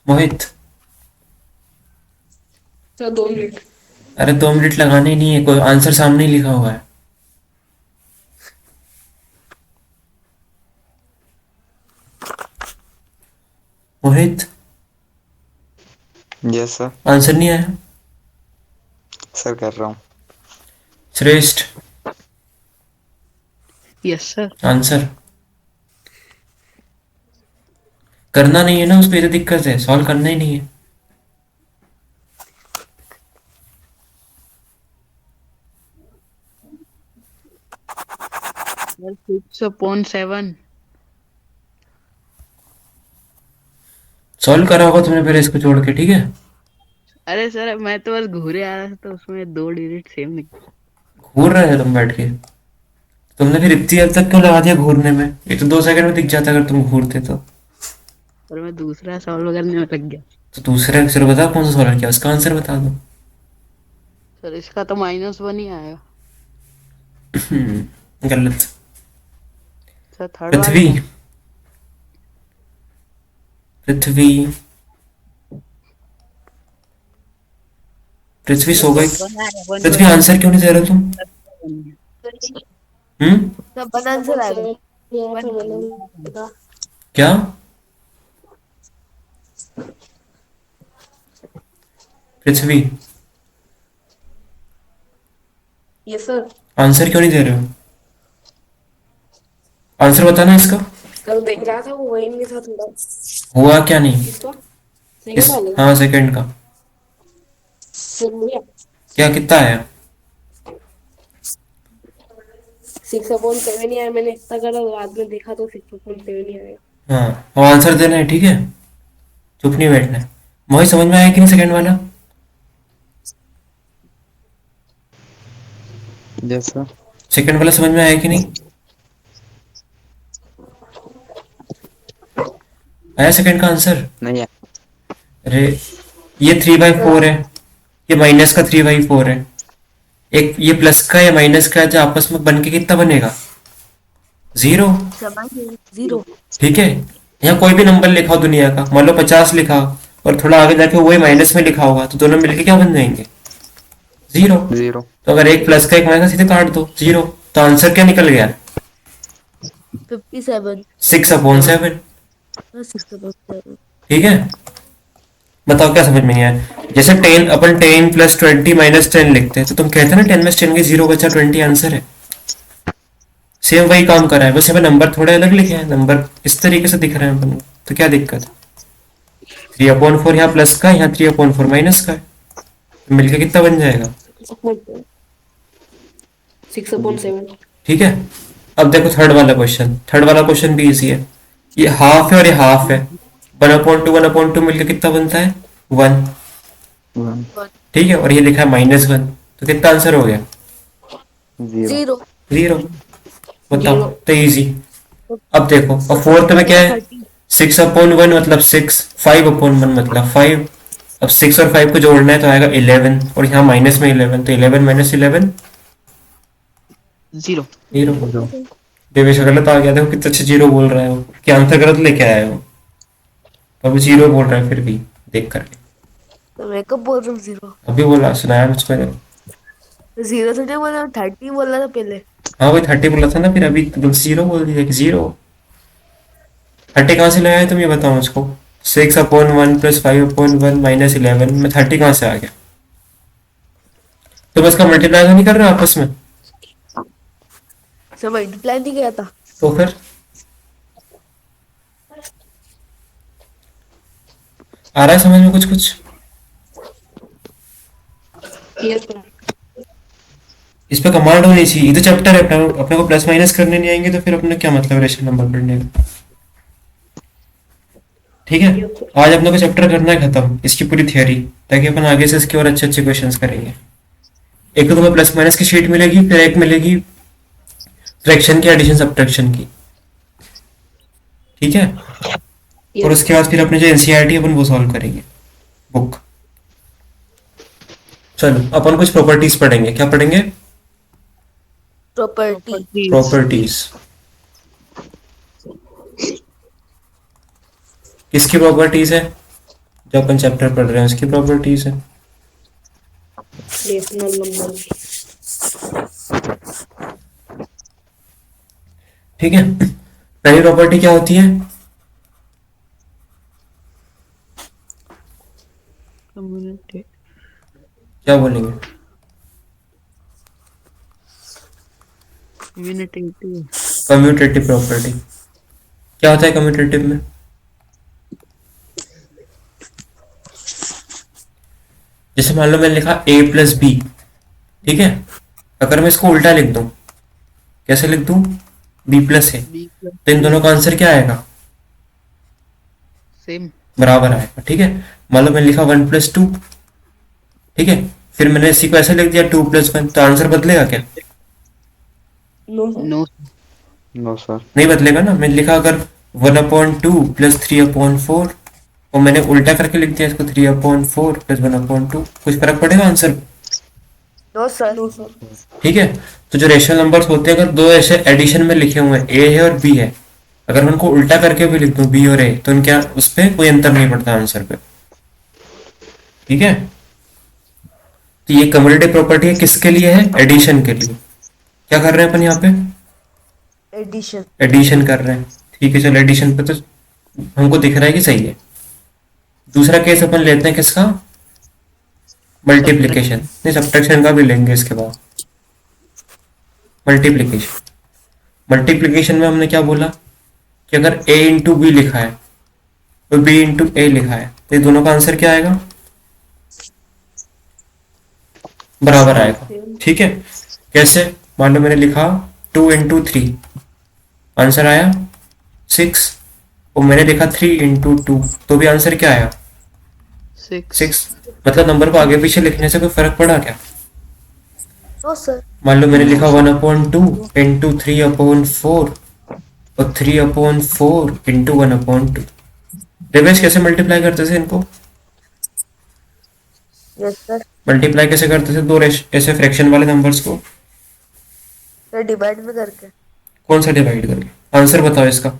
मोहित, सर 2 मिनट। अरे 2 मिनट लगाने ही नहीं है, कोई आंसर सामने ही लिखा हुआ है। मोहित, यस सर। आंसर नहीं आया। सर कर रहा हूँ। श्रेष्ठ, यस सर। आंसर करना नहीं है ना, उस पे तो दिक्कत है, सॉल्व करना ही नहीं है। सर 6/7। सॉल्व करा होगा तुमने पहले इसको जोड़ के, ठीक है? अरे सर मैं तो बस घूरे आ रहा था तो उसमें 2 डिजिट सेम निकले। घूर रहे थे तुम बैठ के, तुमने फिर इतनी हद तक क्यों लगा दिया घूरने में? ये तो 2 सेकंड में दिख जाता अगर तुम घूरते तो। और मैं दूसरा सॉल्व करने में लग गया। तो दूसरा आंसर बता, कौन सा सॉल्व किया, उसका आंसर बता दो। सर इसका तो -1 ही आएगा। गलत। सर थर्ड वाले पृथ्वी, का। पृथ्वी, पृथ्वी सो गई। वन आएगा, वन पृथ्वी आंसर क्यों नहीं दे रहे तुम? वन। हम्म, सब वन आंसर आएगा। तो मैंने कहा क्या? पृथ्वी। Yes sir. आंसर क्यों नहीं दे रहे हो? आंसर बताना इसका। कल देख रहा था वो वही नहीं था थोड़ा। हुआ क्या नहीं? किसका? इस सेकंड वाले का? हाँ सेकंड का। फिर मुझे क्या कितना आया? 6/7 ही आया। मैंने इतना करा बाद में देखा तो 6/7 ही आया। हाँ वो आंसर देना है, ठीक है, चुप नहीं बैठना है। मोहित समझ में आया कि नहीं सेकंड वाला? Yes sir. सेकंड वाला समझ में आया कि नहीं? आया सेकंड का आंसर? नहीं है। अरे ये 3/4 है, ये माइनस का 3/4 है, एक ये प्लस का या माइनस का जो आपस में बन के कितना बनेगा? 0। समझ 0। ठीक है, यहाँ कोई भी नंबर लिखा हो दुनिया का, मान लो 50 लिखा हो और थोड़ा आगे जाके वही माइनस में लिखा होगा, तो दोनों मिलके क्या बन जाएंगे? 0। 0। तो अगर एक प्लस का एक माइनस का सीधे काट दो 0, तो आंसर क्या निकल गया? 57। 6/7। 6/7। ठीक है, बताओ क्या समझ में नहीं आया? जैसे 10 अपन 10 + 20 - 10 लिखते हैं, तो तुम कहते हैं ना 10 में 10 के 0 बचा 20 आंसर है। सेम वही काम कर रहा है, बस यहाँ पे नंबर थोड़े अलग लिखे हैं, नंबर इस तरीके से दिख रहे हैं अपन को, तो क्या दिक्कत है? 3/4 यहाँ प्लस का, यहाँ 3/4 माइनस का है, तो मिलके कितना बन जाएगा? 6/7। ठीक है, अब देखो थर्ड वाला क्वेश्चन। थर्ड वाला क्वेश्चन भी इजी है, ये हाफ है और ये हाफ है, 1/2 1/2 मिलके कितना बनता है? 1। 1। ठीक है, और ये लिखा है -1, तो कितना आंसर हो गया? 0। 0। बताओ, 0। तो इजी। अब देखो, और फोर्थ में क्या है? 6/1 मतलब 6, 5/1 मतलब 5। अब 6 और 5 को जोड़ना है तो आएगा 11, और यहाँ माइनस में 11, तो 11 - 11 0। 0। देवेश गलत आ गया, देखो कितना अच्छा 0 बोल रहा है वो, क्या आंसर गलत लेके आया है वो, अब 0 बोल रहा है फिर भी देख करके। तो मैं कब बोल रहा हूँ 0? अभी बोला, सुनाया मुझको ने। 0 थोड़ी बोला, 30 बोला था पहले। हाँ वही 30 बोला था ना, फिर अभी तुम 0 बोल दिया कि 0। 30 कहाँ से लगाया तुम ये बताओ मुझको? 6/1 + 5/1 - 11 में 30 कहाँ से आ गया? तुम इसका मल्टीप्लाई तो नहीं कर रहे हो आपस में? सब मल्टीप्लाई नहीं किया था। तो फिर आ रहा है समझ में कुछ कुछ? Yes sir. इस पे कमांड होनी चाहिए, ये तो चैप्टर है अपना, अपने को प्लस माइनस करने नहीं आएंगे तो फिर अपने क्या मतलब रेशनल नंबर पढ़ने का? ठीक है, आज अपने को चैप्टर करना है खत्म, इसकी पूरी थियोरी, ताकि अपन आगे से इसके और अच्छे अच्छे क्वेश्चंस करेंगे। एक तो तुम्हें प्लस माइनस की शीट मिलेगी, फिर एक मिलेगी फ्रैक्शन की, एडिशन सब्ट्रैक्शन की। ठीक है, और उसके बाद फिर अपने जो एनसीईआरटी अपन वो सॉल्व करेंगे बुक। चलो अपन कुछ प्रॉपर्टीज पढ़ेंगे, क्या पढ़ेंगे? प्रॉपर्टी। प्रॉपर्टीज। किसकी प्रॉपर्टीज है? जो अपन चैप्टर पढ़ रहे हैं उसकी प्रॉपर्टीज है। Rational number. ठीक है, पहली प्रॉपर्टी क्या होती है? कम्युनिटी। क्या बोलेंगे? कम्युनिटेटिव। Commutative property. क्या होता है कम्यूटेटिव में? जैसे मान लो मैंने लिखा a + b, ठीक है, अगर मैं इसको उल्टा लिख दूं, कैसे लिख दूं? b + a, बी तो इन दोनों का आंसर क्या आएगा? सेम। बराबर आएगा। ठीक है, मान लो मैंने लिखा 1 + 2, ठीक है, फिर मैंने इसी को ऐसे लिख दिया 2 + 1, तो आंसर बदलेगा क्या? No sir. No. No sir. नहीं बदलेगा ना। मैंने लिखा अगर 1/2 + 3/4, और मैंने उल्टा करके लिख दिया इसको 3/4 + 1/2, कुछ फर्क पड़ेगा answer? No sir. No sir. ठीक है, तो जो रेशनल नंबर्स होते हैं, अगर दो ऐसे एडिशन में लिखे हुए हैं, ए है और बी है, अगर मैं उनको उल्टा करके भी लिख दूं बी और ए, तो उनके उस पर कोई अंतर नहीं पड़ता आंसर पे। ठीक है, तो ये कम्युटेटिव प्रॉपर्टी है, किसके लिए है? एडिशन के लिए। क्या कर रहे हैं अपन यहाँ पे? एडिशन। एडिशन कर रहे हैं। ठीक है, चलो एडिशन पे तो हमको दिख रहा है कि सही है। दूसरा केस अपन लेते हैं किसका? मल्टीप्लिकेशन नहीं, सब्ट्रैक्शन का भी लेंगे इसके बाद। मल्टीप्लिकेशन, मल्टीप्लिकेशन में हमने क्या बोला कि अगर a इंटू बी लिखा है तो b इंटू ए लिखा है, तो ये दोनों का आंसर क्या आएगा? बराबर आएगा। ठीक है, कैसे? मान लो मैंने लिखा 2 इंटू 3, आंसर आया 6, और मैंने लिखा 3 इंटू 2, तो भी आंसर क्या आया? 6। मतलब नंबर को आगे पीछे लिखने से कोई फर्क पड़ा क्या? No sir. मान लो मैंने लिखा 1/2 इंटू 3/4 और 3/4 इंटू 1/2। रिवेश कैसे मल्टीप्लाई करते थे इनको? Yes sir. मल्टीप्लाई कैसे करते थे दो ऐसे फ्रैक्शन वाले नंबर्स को? सर डिवाइड में करके। कौन सा डिवाइड करके? आंसर बताओ इसका।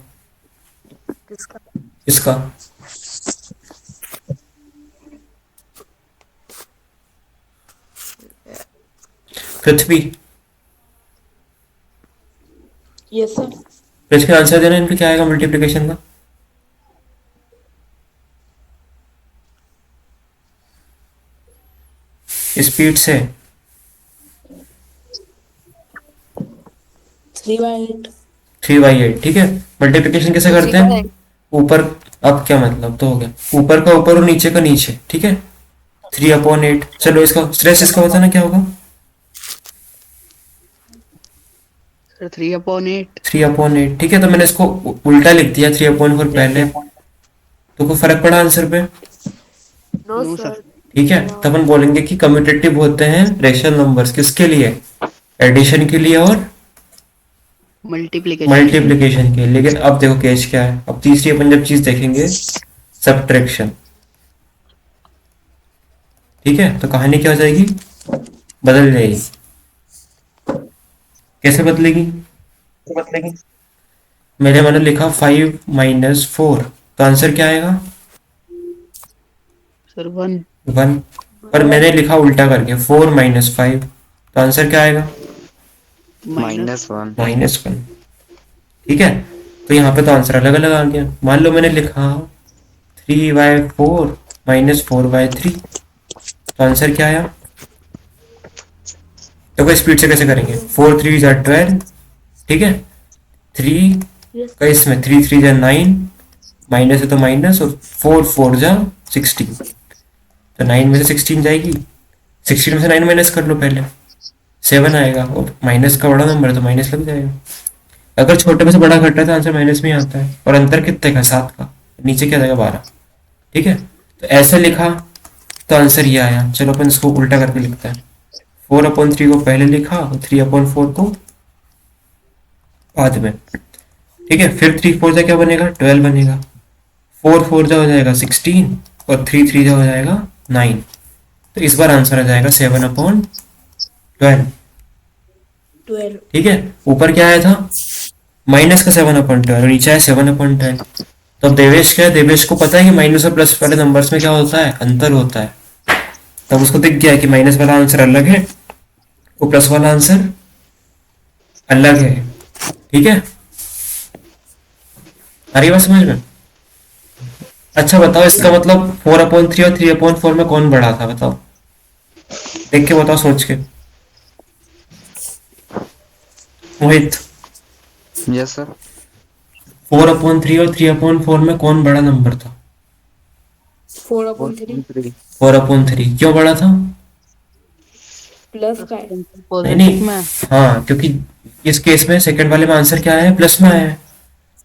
किसका? इसका पृथ्वी, यस सर। तो इसका आंसर देना, इनका क्या आएगा मल्टीप्लिकेशन का? स्पीड से 3/8। 3/8। ठीक है, मल्टीप्लिकेशन कैसे करते हैं? ऊपर, अब क्या मतलब, तो हो गया ऊपर का ऊपर और नीचे का नीचे। ठीक है, 3/8। चलो इसका स्ट्रेस, इसका बताना क्या होगा? सर 3/8। 3/8। ठीक है, तो मैंने इसको उल्टा लिख दिया 3/4 पहले, तो कोई फर्क पड़ा आंसर पे? No no sir. सर। ठीक है, तो अपन बोलेंगे कि कम्यूटेटिव होते हैं रेशनल नंबर्स, किसके लिए? एडिशन के लिए और मल्टीप्लिकेशन। मल्टीप्लिकेशन के लिए। लेकिन अब देखो केस क्या है, अब तीसरी अपन जब चीज देखेंगे, सब्ट्रैक्शन। ठीक है, तो कहानी क्या हो जाएगी? बदल जाएगी। कैसे बदलेगी? मैंने मैंने लिखा 5 - 4, तो आंसर क्या आएगा? सर 1। 1। पर मैंने लिखा उल्टा करके 4 - 5, तो आंसर क्या आएगा? -1। -1। ठीक है, तो यहाँ पे तो आंसर अलग अलग आ गया। मान लो मैंने लिखा 3/4 - 4/3, तो आंसर क्या आया? देखो स्पीड से कैसे करेंगे, 4 3 = 12। ठीक है, 3 का इसमें 3 3 = 9, माइनस है तो माइनस, और 4 4 = 16, तो 9 में से 16 जाएगी, 16 में से 9 माइनस कर लो पहले, 7 आएगा, और माइनस का बड़ा नंबर है तो माइनस लग जाएगा। अगर छोटे में से बड़ा घट रहा है तो आंसर माइनस में ही आता है, और अंतर कितने का? 7 का, नीचे क्या जाएगा? 12। ठीक है, तो ऐसे लिखा तो आंसर ये आया। चलो अपन इसको उल्टा करके लिखते हैं, 4/3 को पहले लिखा और 3/4 को बाद में। ठीक है, फिर 3 4 क्या बनेगा? 12 बनेगा, 4 4 हो जाएगा 16, और 3 3 हो जाएगा 9। तो इस बार आंसर आ जाएगा 7/12। 12। ठीक है, ऊपर क्या आया था? माइनस का 7/12, और नीचे है 7/10। तो अब देवेश क्या है? देवेश को पता है कि माइनस और प्लस वाले नंबर्स में क्या होता है? अंतर होता है। तब उसको दिख गया कि माइनस वाला आंसर अलग है और प्लस वाला आंसर अलग है। ठीक है, आ रही बात समझ में? अच्छा बताओ, इसका मतलब 4/3 और 3/4 में कौन बड़ा था? बताओ, देख के बताओ, सोच के। मोहित, यस सर। 4/3 और 3/4 में कौन बड़ा नंबर था? 4/3 4/3 क्यों बड़ा था? प्लस का है। नहीं पॉजिटिव नहीं, में। हाँ, क्योंकि इस केस में सेकंड वाले में आंसर क्या है? प्लस में आया है,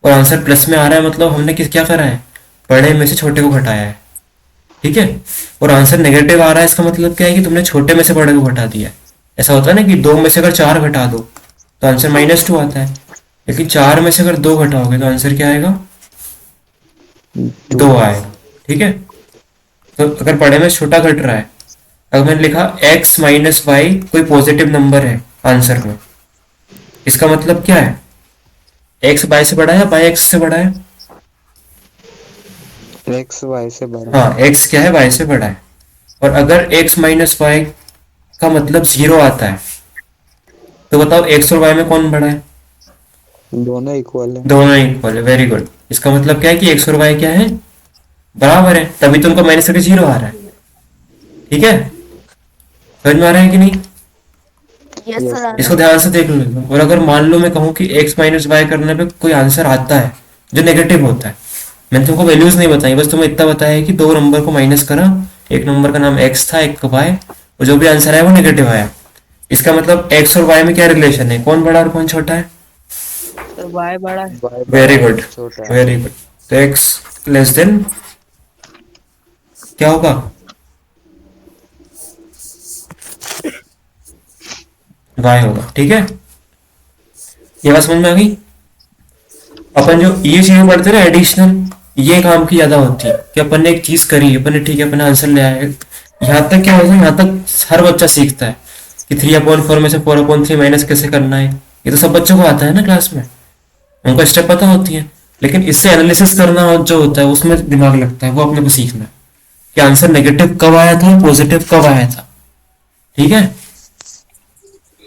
और आंसर प्लस में आ रहा है मतलब हमने क्या करा है? बड़े में से छोटे को घटाया है। ठीक है, और आंसर नेगेटिव आ रहा है, इसका मतलब क्या है कि तुमने छोटे में से बड़े को घटा दिया है। ऐसा होता है ना कि 2 में से अगर 4 घटा दो तो आंसर -2 आता है, लेकिन 4 में से अगर 2 घटाओगे तो आंसर क्या आएगा? 2 आएगा। ठीक है, तो अगर बड़े में छोटा घट रहा है, अगर मैंने लिखा x - y कोई पॉजिटिव नंबर है आंसर में, इसका मतलब क्या है? x y से बड़ा है या y x से बड़ा है? x y से बड़ा। हाँ, x क्या है? y से बड़ा है। और अगर x - y का मतलब 0 आता है, तो बताओ x और y में कौन बड़ा है? दोनों इक्वल है। दोनों इक्वल है। Very good. इसका मतलब क्या है कि x और y क्या है? बराबर है, तभी तो उनका -0 आ रहा है। ठीक है, समझ में आ रहा है कि नहीं? Yes Yes, sir. इसको ध्यान से देख लो। और अगर मान लो मैं कहूँ कि x माइनस वाई करने पे कोई आंसर आता है जो नेगेटिव होता है, मैंने तुमको वैल्यूज नहीं बताई, बस तुम्हें इतना बताया है कि दो नंबर को माइनस करा, एक नंबर का नाम x था, एक का y, और जो भी आंसर आया वो नेगेटिव आया। इसका मतलब x और y में क्या रिलेशन है, कौन बड़ा और कौन छोटा है? सर y बड़ा है। y वेरी बड़ा गुड, छोटा है। Very good. तो x लेस देन क्या होगा? y होगा। ठीक है, ये बात समझ में आ गई? अपन जो ये चीजें पढ़ते हैं ना एडिशनल, ये काम की ज्यादा होती है कि अपन ने एक चीज करी, अपन ने ठीक है, अपन ने आंसर ले आए। यहाँ तक क्या होता है, यहाँ तक हर बच्चा सीखता है कि 3/4 में से 4/3 माइनस कैसे करना है। ये तो सब बच्चों को आता है ना क्लास में, उनको स्टेप पता होती है। लेकिन इससे एनालिसिस करना जो होता है उसमें दिमाग लगता है, वो अपने को सीखना है कि आंसर नेगेटिव कब आया था, पॉजिटिव कब आया था। ठीक है,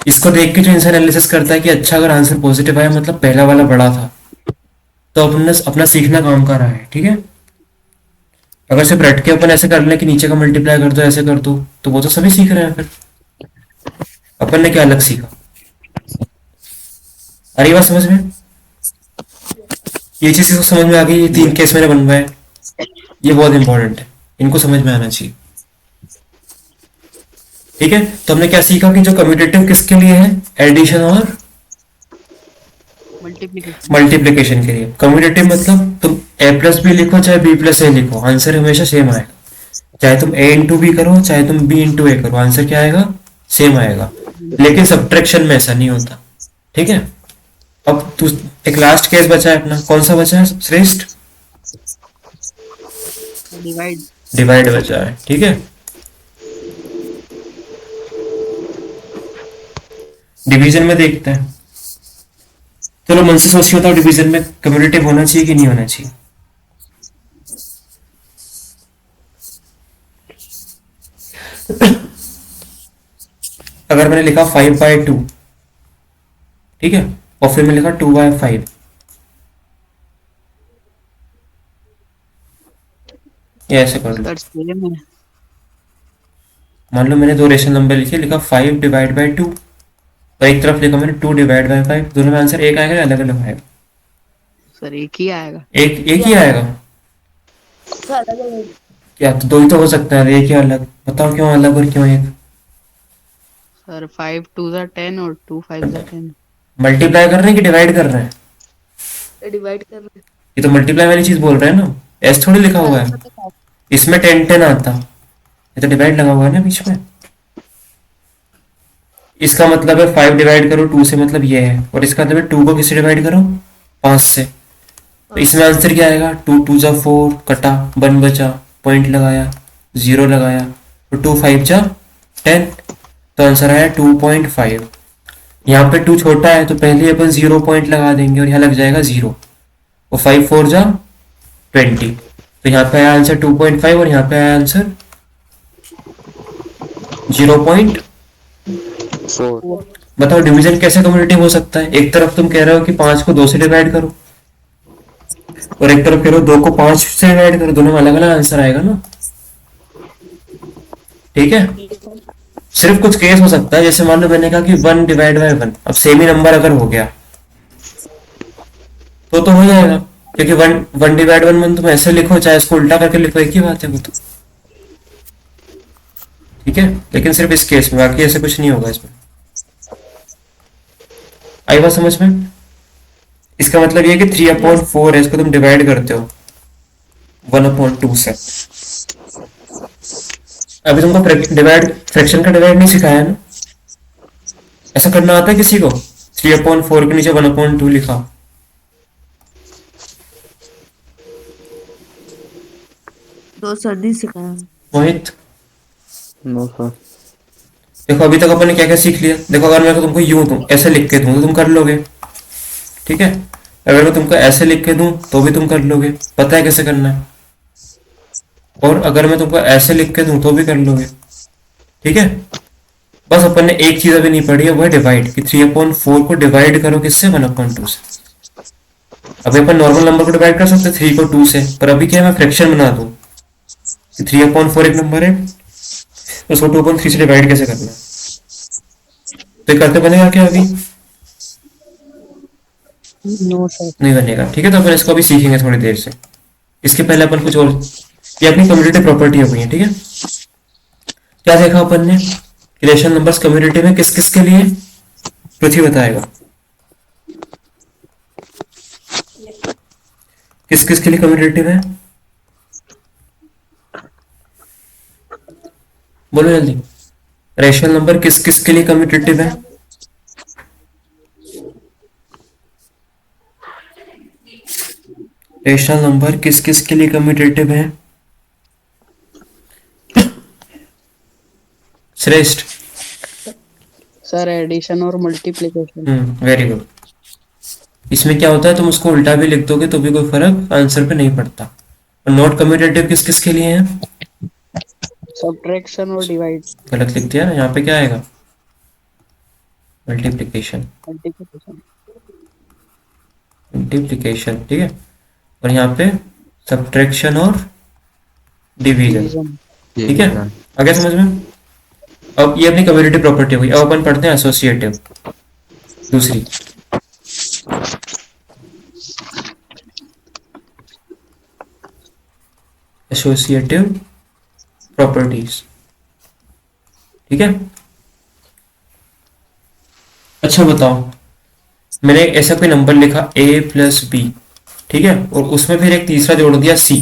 इसको देख के जो इंसान एनालिसिस करता है कि अच्छा अगर आंसर पॉजिटिव आया मतलब पहला वाला बड़ा था, तो अपन ने अपना सीखना काम कर रहा है। ठीक है, अगर सिर्फ रट के अपन ऐसे कर ले कि नीचे का मल्टीप्लाई कर दो, ऐसे कर दो, तो वो तो सभी सीख रहे हैं, फिर अपन ने क्या अलग सीखा? अरे ये बात समझ में, ये चीज इसको समझ में आ गई। ये 3 केस मैंने बनवाए, ये बहुत इंपॉर्टेंट है, इनको समझ में आना चाहिए। ठीक है, तो हमने क्या सीखा कि जो कम्यूटेटिव किसके लिए है, एडिशन और मल्टीप्लिकेशन। मल्टीप्लिकेशन के लिए। कम्यूटेटिव मतलब तुम a प्लस बी लिखो चाहे b प्लस ए लिखो, आंसर हमेशा सेम आएगा। चाहे तुम a इंटू बी करो चाहे तुम b इंटू ए करो, आंसर क्या आएगा, सेम आएगा। लेकिन सब्ट्रैक्शन में ऐसा नहीं होता। ठीक है, अब तू एक लास्ट केस बचा है अपना, कौन सा बचा है श्रेष्ठ? डिवाइड। डिवाइड बचा है। ठीक है, डिवीजन में देखते हैं। चलो मन से सोच के बताओ, डिवीजन में कम्यूटेटिव होना चाहिए कि नहीं होना चाहिए? अगर मैंने लिखा 5/2, ठीक है, और फिर मैंने लिखा 2/5, ये ऐसे कर लो। सर सेम है। मान लो मैंने दो रेशनल नंबर लिखे, लिखा 5/2 और एक तरफ लिखा मैंने 2/5, दोनों में आंसर एक आएगा या अलग अलग आएगा? सर एक ही आएगा। एक ही आएगा। सर अलग अलग। क्या, तो दो ही तो हो सकता है, एक या अलग? बताओ क्यों अलग और क्यों एक? सर 5 2 10 और 2 5 10। मल्टीप्लाई कर रहे हैं कि डिवाइड कर रहे हैं? डिवाइड कर रहे ये तो मल्टीप्लाई वाली चीज बोल रहे हैं ना, एस थोड़ी लिखा हुआ है। हैं। इसमें 10 आता, ये तो डिवाइड लगा हुआ है ना बीच में। इसका मतलब है 5 डिवाइड करो 2 से, मतलब ये है। और इसका मतलब है 2 को किससे डिवाइड करो, 5 से। तो इसमें आंसर क्या आएगा, 2 2 जा 4, कटा 1 बचा, पॉइंट लगाया, 0 लगाया, तो 2 5 जा 10, तो आंसर आया 2.5। यहाँ पे 2 छोटा है तो पहले अपन 0 पॉइंट लगा देंगे और यहाँ लग जाएगा 0, और 5 4 जा 20, तो यहाँ पे आया आंसर 2.5 और यहाँ पे आया आंसर 0.4। बताओ डिवीजन कैसे कम्युनिटिव हो सकता है? एक तरफ तुम कह रहे हो कि 5 को 2 से डिवाइड करो, और एक तरफ कह रहे हो 2 को 5 से डिवाइड करो, दोनों में अलग अलग आंसर आएगा ना। ठीक है, सिर्फ कुछ केस हो सकता है, जैसे मान लो मैंने कहा कि 1/1, अब सेम ही नंबर अगर हो गया तो हो जाएगा, क्योंकि 1/1 तुम ऐसे लिखो चाहे इसको उल्टा करके लिखो, एक ही बात है वो तो। ठीक है, लेकिन सिर्फ इस केस में, बाकी ऐसे कुछ नहीं होगा इसमें। आई बात समझ में? इसका मतलब ये है कि 3/4 है, इसको तुम डिवाइड करते हो 1/2 से। अभी तुमको डिवाइड, फ्रैक्शन का डिवाइड नहीं सिखाया ना? ऐसा करना आता है किसी को? 3/4 के नीचे 1/2 लिखा। दो सर नहीं सिखाया। मोहित, नो सर। देखो अभी तक अपन ने क्या क्या सीख लिया। देखो अगर मैं तुमको यूं दूं, ऐसे लिख के दूं तो तुम कर लोगे, ठीक है। अगर मैं तुमको ऐसे लिख के दूं तो भी तुम कर लोगे, पता है कैसे करना है। और अगर मैं तुमको ऐसे लिख के दूं तो भी कर लोगे, ठीक है। बस अपन ने एक चीज अभी नहीं पढ़ी है, वो है डिवाइड, कि 3/4 को डिवाइड करो किससे, 1/2 से। अभी अपन नॉर्मल नंबर को डिवाइड कर सकते 3 को 2 से, पर अभी क्या है, मैं फ्रैक्शन बना दूं कि 3/4 एक नंबर है, तो उसको 2.3 से डिवाइड कैसे करना है? तो ये करते बनेगा क्या अभी? No sir. नहीं बनेगा। ठीक है, तो अपन इसको अभी सीखेंगे थोड़ी देर से। इसके पहले अपन कुछ और, ये अपनी कम्युनिटी प्रॉपर्टी हो गई है। ठीक है, क्या देखा अपन ने? रिलेशन नंबर्स कम्युनिटी में किस किस के लिए? पृथ्वी बताएगा किस किस के लिए कम्युनिटी में। बोलो जल्दी। रेशनल नंबर किस किस के लिए कम्यूटेटिव है? रेशनल नंबर किस किस के लिए कम्यूटेटिव है? श्रेष्ठ। सर एडिशन और मल्टीप्लिकेशन। Very good. इसमें क्या होता है, तुम उसको उल्टा भी लिख दोगे तो भी कोई फर्क आंसर पे नहीं पड़ता। और नॉट कम्यूटेटिव किस किस के लिए है? सब्ट्रैक्शन और डिवाइड। गलत लिख दिया ना, यहाँ पे क्या आएगा? मल्टीप्लिकेशन। मल्टीप्लिकेशन। मल्टीप्लिकेशन, ठीक है। और यहाँ पे सब्ट्रैक्शन और डिवीजन। ठीक है, आ गया समझ में? अब ये अपनी कम्युनिटी प्रॉपर्टी हुई। अब अपन पढ़ते हैं एसोसिएटिव, दूसरी। एसोसिएटिव प्रॉपर्टीज, ठीक है। अच्छा बताओ, मैंने ऐसा कोई नंबर लिखा a प्लस बी, ठीक है, और उसमें फिर एक तीसरा जोड़ दिया c,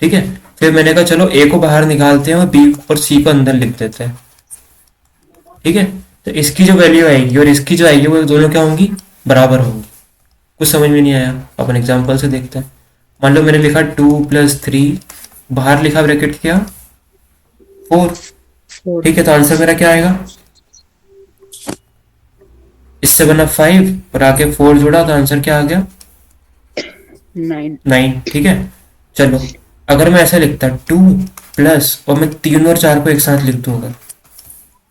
ठीक है। फिर मैंने कहा चलो a को बाहर निकालते हैं और b और c को अंदर लिख देते हैं, ठीक है। तो इसकी जो वैल्यू आएगी और इसकी जो आएगी वो दोनों क्या होंगी? बराबर होंगी। कुछ समझ में नहीं आया? अपन एग्जांपल से देखते हैं। मान लो मैंने लिखा 2 + 3, बाहर लिखा ब्रैकेट क्या 4, ठीक है। तो आंसर मेरा क्या आएगा? इससे बना 5 और आके 4 जोड़ा तो आंसर क्या आ गया? 9, ठीक है। चलो अगर मैं ऐसा लिखता 2 प्लस और मैं 3 और 4 को एक साथ लिख दूंगा,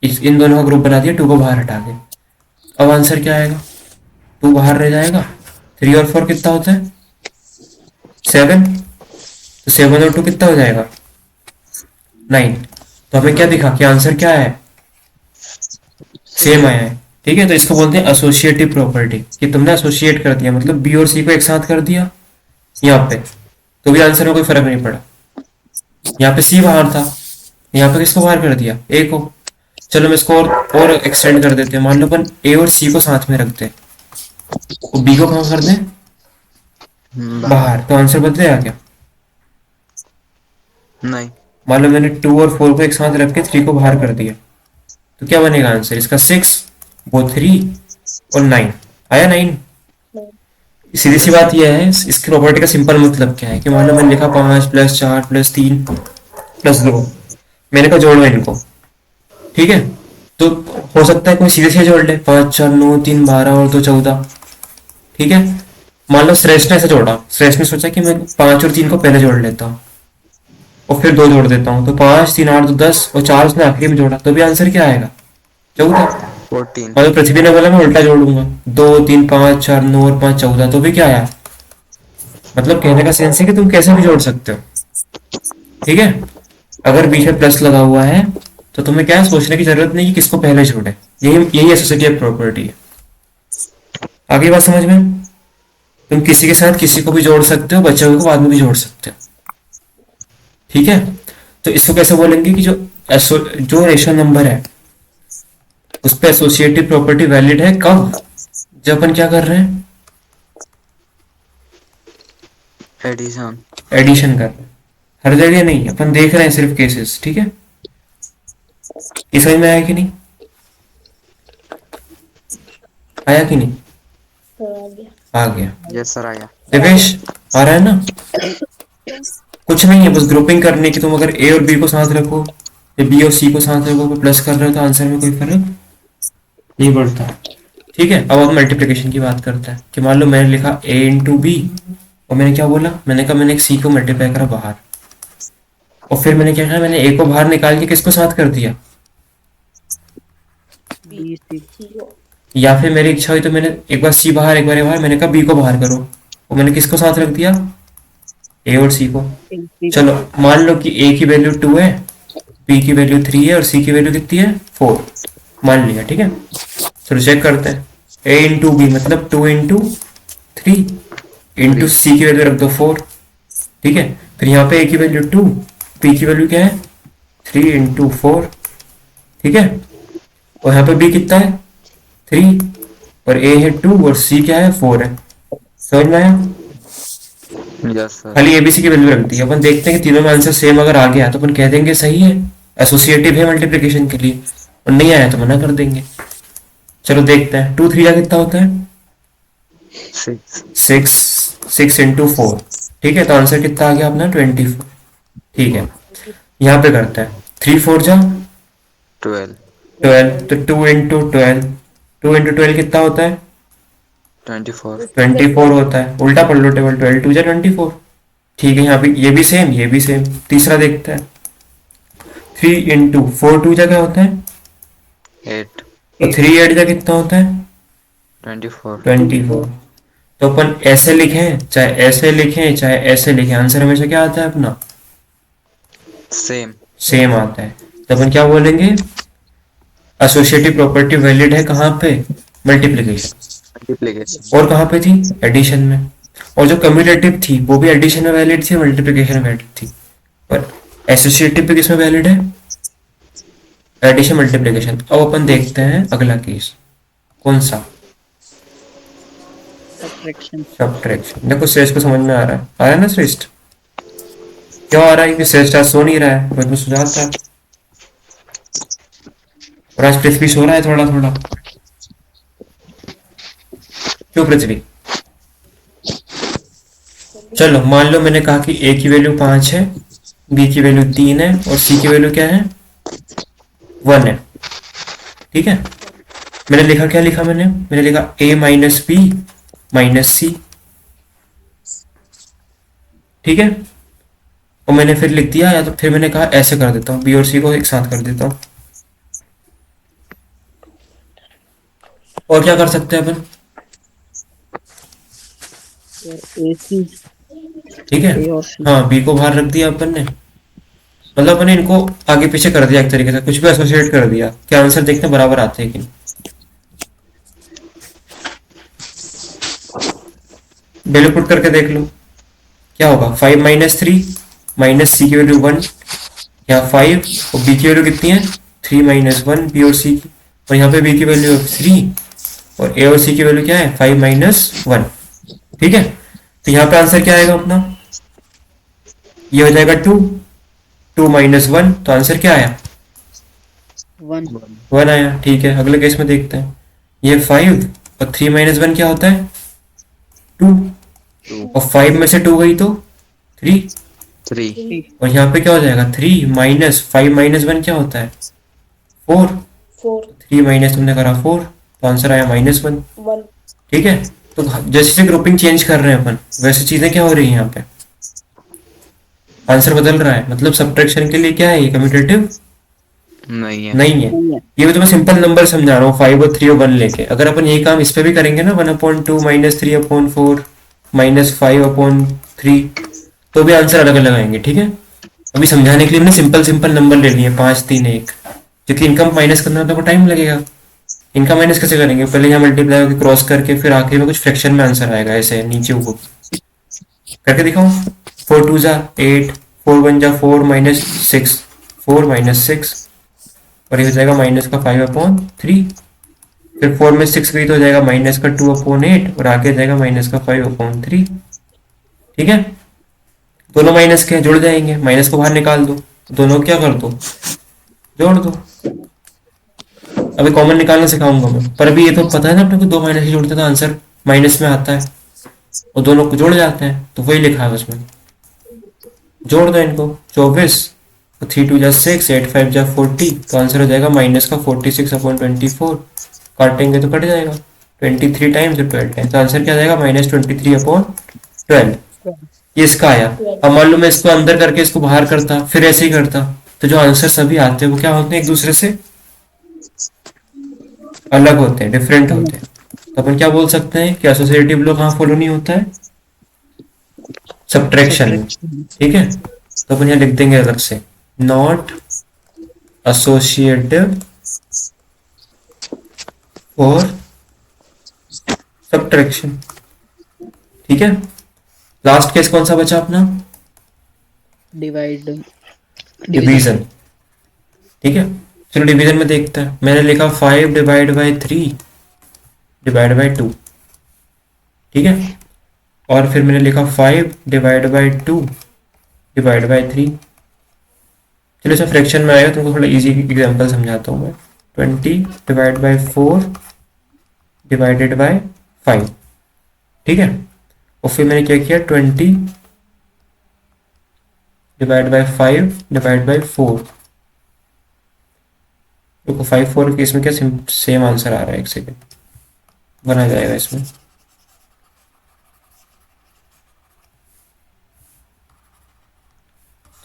इन दोनों का ग्रुप बना दिया, 2 को बाहर हटा के, अब आंसर क्या आएगा? 2 बाहर रह जाएगा, 3 और 4 कितना होता है? 7, तो 7 और 2 कितना हो जाएगा? 9। तो हमें क्या दिखा कि आंसर क्या है? सेम आया है, ठीक है। तो इसको बोलते हैं एसोसिएटिव प्रॉपर्टी, कि तुमने एसोसिएट कर दिया, मतलब बी और सी को एक साथ कर दिया यहाँ पे, तो भी आंसर में कोई फर्क नहीं पड़ा। यहाँ पे सी बाहर था, यहाँ पे किसको बाहर कर दिया? ए को। चलो मैं इसको और एक्सटेंड कर देते हैं। मान लो अपन ए और सी को साथ में रखते हैं, तो बी को कहाँ कर दें? बाहर। तो आंसर बदलेगा क्या? नहीं। मान लो मैंने 2 और 4 को एक साथ रख के 3 को बाहर कर दिया, तो क्या बनेगा आंसर इसका? 6, वो 3 और 9 आया। 9। सीधी सी बात यह है, इसकी प्रॉपर्टी का सिंपल मतलब क्या है कि मान लो मैंने लिखा 5 + 4 + 3 + 2, मैंने कहा जोड़ो इनको, ठीक है। तो हो सकता है कोई सीधे से जोड़ ले, 5 4 9 3 12 और 2 14, ठीक है। मान लो श्रेष्ठ ने ऐसे जोड़ा, श्रेष्ठ ने सोचा कि मैं 5 और 3 को पहले जोड़ लेता हूँ और फिर 2 जोड़ देता हूँ, तो 5 3 8 2 10 और 4 उसने आखिरी में जोड़ा, तो भी आंसर क्या आएगा? 14। 14। और पृथ्वी ने बोला मैं उल्टा जोड़ूंगा, 2 3 5 4 9 और 5 14, तो भी क्या आया? मतलब कहने का सेंस है कि तुम कैसे भी जोड़ सकते हो, ठीक है। अगर बीच में प्लस लगा हुआ है तो तुम्हें क्या सोचने की जरूरत नहीं कि किसको पहले जोड़े। यही एसोसिएटिव प्रॉपर्टी है। आगे बात समझ में? तुम किसी के साथ किसी को भी जोड़ सकते हो, बच्चों को बाद में भी जोड़ सकते हो, ठीक है। तो इसको कैसे बोलेंगे कि जो रेशनल नंबर है उस पर एसोसिएटिव प्रॉपर्टी वैलिड है कब? जब अपन क्या कर रहे हैं? एडिशन। एडिशन कर रहे हैं। हर जगह नहीं, अपन देख रहे हैं सिर्फ केसेस, ठीक है। ये समझ में आया कि नहीं? आया कि नहीं? आ गया। यस सर, आया। दिवेश आ रहा है ना? कुछ नहीं है, बस ग्रुपिंग करने की। तुम अगर ए और बी को साथ रखो या बी और सी को साथ रखो, प्लस कर रहे हो तो आंसर में कोई फर्क नहीं पड़ता, ठीक है। अब हम मल्टीप्लिकेशन की बात करते हैं कि मान लो मैंने लिखा a × b और मैंने क्या बोला? मैंने कहा मैंने एक सी को मल्टीप्लाई करा बाहर, और फिर मैंने क्या कहा? मैंने ए को बाहर निकाल के किसको साथ कर दिया? या फिर मेरी इच्छा हुई तो मैंने एक बार सी बाहर एक बार ए बाहर, मैंने कहा बी को बाहर करो, और मैंने किसको साथ रख दिया? ए और सी को। चलो मान लो कि ए की वैल्यू 2 है पी की वैल्यू 3 है और सी की वैल्यू कितनी है 4 मान लिया, ठीक है। चलो चेक करते हैं। ए इंटू बी मतलब 2 इंटू 3 इंटू सी की वैल्यू रख दो 4, ठीक है। फिर यहाँ पे ए की वैल्यू 2, पी की वैल्यू क्या है 3 इंटू 4, ठीक है। और यहाँ पे बी कितना है 3 और ए है 2 और सी क्या है 4 है। समझ में आया? Yes sir. खाली एबीसी की वैल्यू रख दी। अपन देखते हैं कि तीनों में आंसर सेम अगर आ गया तो अपन कह देंगे सही है, एसोसिएटिव है मल्टीप्लिकेशन के लिए, और नहीं आया तो मना कर देंगे। चलो देखते हैं 2 3 का कितना होता है 6 6 इंटू 4, ठीक है। तो आंसर कितना आ गया अपना 24, ठीक है। यहाँ पे करते हैं 3 4 जा 12 12, तो 2 इंटू 12, 2 इंटू 12 कितना होता है 24 24 होता है। उल्टा पढ़ लो टेबल, 12 2 जा 24, ठीक है। यहाँ पे ये भी सेम ये भी सेम। तीसरा देखते हैं 3 इंटू 4 2 जा क्या होता है 8 तो 3 8 जा कितना होता है 24 24। तो अपन ऐसे लिखें चाहे ऐसे लिखें चाहे ऐसे लिखें, आंसर हमेशा क्या आता है अपना सेम सेम आता है। तो अपन क्या बोलेंगे एसोसिएटिव प्रॉपर्टी वैलिड है कहाँ पे मल्टीप्लिकेशन, मल्टीप्लिकेशन और कहाँ पे थी एडिशन में। और जो कम्यूटेटिव थी वो भी एडिशन में वैलिड थी, मल्टीप्लिकेशन में वैलिड थी। पर एसोसिएटिव भी किसमें वैलिड है एडिशन मल्टीप्लिकेशन। अब अपन देखते हैं अगला केस कौन सा सब्ट्रैक्शन। सब्ट्रैक्शन। देखो श्रेष्ठ को समझ में आ रहा है ना श्रेष्ठ? क्यों आ रहा है कि श्रेष्ठ आज सो नहीं रहा है, मैं तो सुझाता है। और आज पृथ्वी सो रहा है थोड़ा थोड़ा। क्यों पृथ्वी? चलो मान लो मैंने कहा कि ए की वैल्यू 5 है, बी की वैल्यू 3 है और सी की वैल्यू क्या है 1 है, ठीक है। मैंने लिखा क्या लिखा मैंने लिखा ए माइनस बी माइनस सी, ठीक है। और मैंने फिर लिख दिया, या तो फिर मैंने कहा ऐसे कर देता हूँ बी और सी को एक साथ कर देता हूँ। और क्या कर सकते हैं अपन, एसी ठीक है। ए और सी। हाँ बी को बाहर रख दिया अपन ने, मतलब अपने इनको आगे पीछे कर दिया एक तरीके से, कुछ भी एसोसिएट कर दिया। क्या आंसर देखते हैं बराबर आते हैं कि नहीं। वैल्यू पुट करके देख लो क्या होगा 5 माइनस 3 माइनस सी की वैल्यू 1, यहाँ 5 और बी की वैल्यू कितनी है 3 माइनस 1 बी और सी की, और यहाँ पे बी की वैल्यू 3 और ए और सी की वैल्यू क्या है 5 माइनस 1, ठीक है। तो यहाँ पे आंसर क्या आएगा अपना, ये हो जाएगा 2 2 माइनस 1, तो आंसर क्या आया 1 1 आया, ठीक है। अगले केस में देखते हैं, ये 5 और 3 माइनस 1 क्या होता है 2, और 5 में से 2 गई तो 3, 3 और यहाँ पे क्या हो जाएगा 3 माइनस 5 माइनस 1 क्या होता है 4, 3 माइनस तुमने करा 4, तो आंसर आया -1, ठीक है। तो जैसे जैसे ग्रुपिंग चेंज कर रहे हैं अपन वैसे चीजें क्या हो रही है यहाँ पे, आंसर बदल रहा है। मतलब सब्ट्रैक्शन के लिए क्या है ये कम्यूटेटिव नहीं है नहीं है। ये तो मैं सिंपल नंबर समझा रहा हूँ 5 और 3 और 1 लेके। अगर अपन यही काम इस पे भी करेंगे ना 1/2 माइनस 3/4 माइनस 5/3, तो भी आंसर अलग अलग आएंगे, ठीक है। अभी समझाने के लिए मैंने सिंपल सिंपल नंबर ले लिए 5 3 1, क्योंकि इनका माइनस करना तो टाइम लगेगा। इनका माइनस कैसे करेंगे, पहले यहाँ मल्टीप्लाई होकर क्रॉस करके फिर आखिर में कुछ फ्रैक्शन में आंसर आएगा, ऐसे नीचे ऊपर करके दिखाओ। 4 2 जा 8, 4 1 जा 4 माइनस 6 4 माइनस 6, और ये हो जाएगा माइनस का 5/3, फिर 4 में 6 गई तो हो जाएगा माइनस का 2/8 और आगे जाएगा माइनस का 5/3, ठीक है। दोनों माइनस के जुड़ जाएंगे, माइनस को बाहर निकाल दो, दोनों क्या कर दो जोड़ दो। अभी कॉमन निकालना सिखाऊंगा मैं, पर अभी ये तो पता है ना अपने को 2 माइनस ही जोड़ते हैं तो आंसर माइनस में आता है, और दोनों को जोड़ जाते हैं, तो वही लिखा है उसमें। जोड़ दो इनको 24, 3 2 जा 6 8 5 जा 40, तो आंसर हो जाएगा माइनस का 46/24। काटेंगे तो कट जाएगा 23 टाइम्स 12 टाइम्स, तो आंसर क्या आ जाएगा -23/12। ये इसका आया। अब मान लो मैं इसको अंदर करके इसको बाहर करता फिर ऐसे ही करता, तो जो आंसर सभी आते हैं वो क्या होते हैं एक दूसरे से अलग होते हैं, डिफरेंट होते हैं। तो अपन क्या बोल सकते हैं कि एसोसिएटिव लॉ कहाँ फॉलो नहीं होता है सब्ट्रैक्शन में, ठीक है। तो अपन यहाँ लिख देंगे अलग से नॉट एसोसिएटिव और सब्ट्रैक्शन। ठीक है, लास्ट केस कौन सा बचा अपना? Divide division. ठीक है, चलो डिवीजन में देखते हैं। मैंने लिखा 5 डिवाइड बाई 3 डिवाइड बाई 2। ठीक है, और फिर मैंने लिखा 5 डिवाइड बाई 2 डिवाइड बाई 3। चलो इसमें फ्रैक्शन में आएगा, तुमको थोड़ा इजी एग्जांपल समझाता हूँ मैं। 20 डिवाइड बाई 4 डिवाइडेड बाई 5। ठीक है, और फिर मैंने क्या किया 20 डिवाइड बाई 5 डिवाइड बाई 4। देखो 5 4 के इसमें क्या सेम आंसर आ रहा है। एक सेकेंड, बना जाएगा इसमें।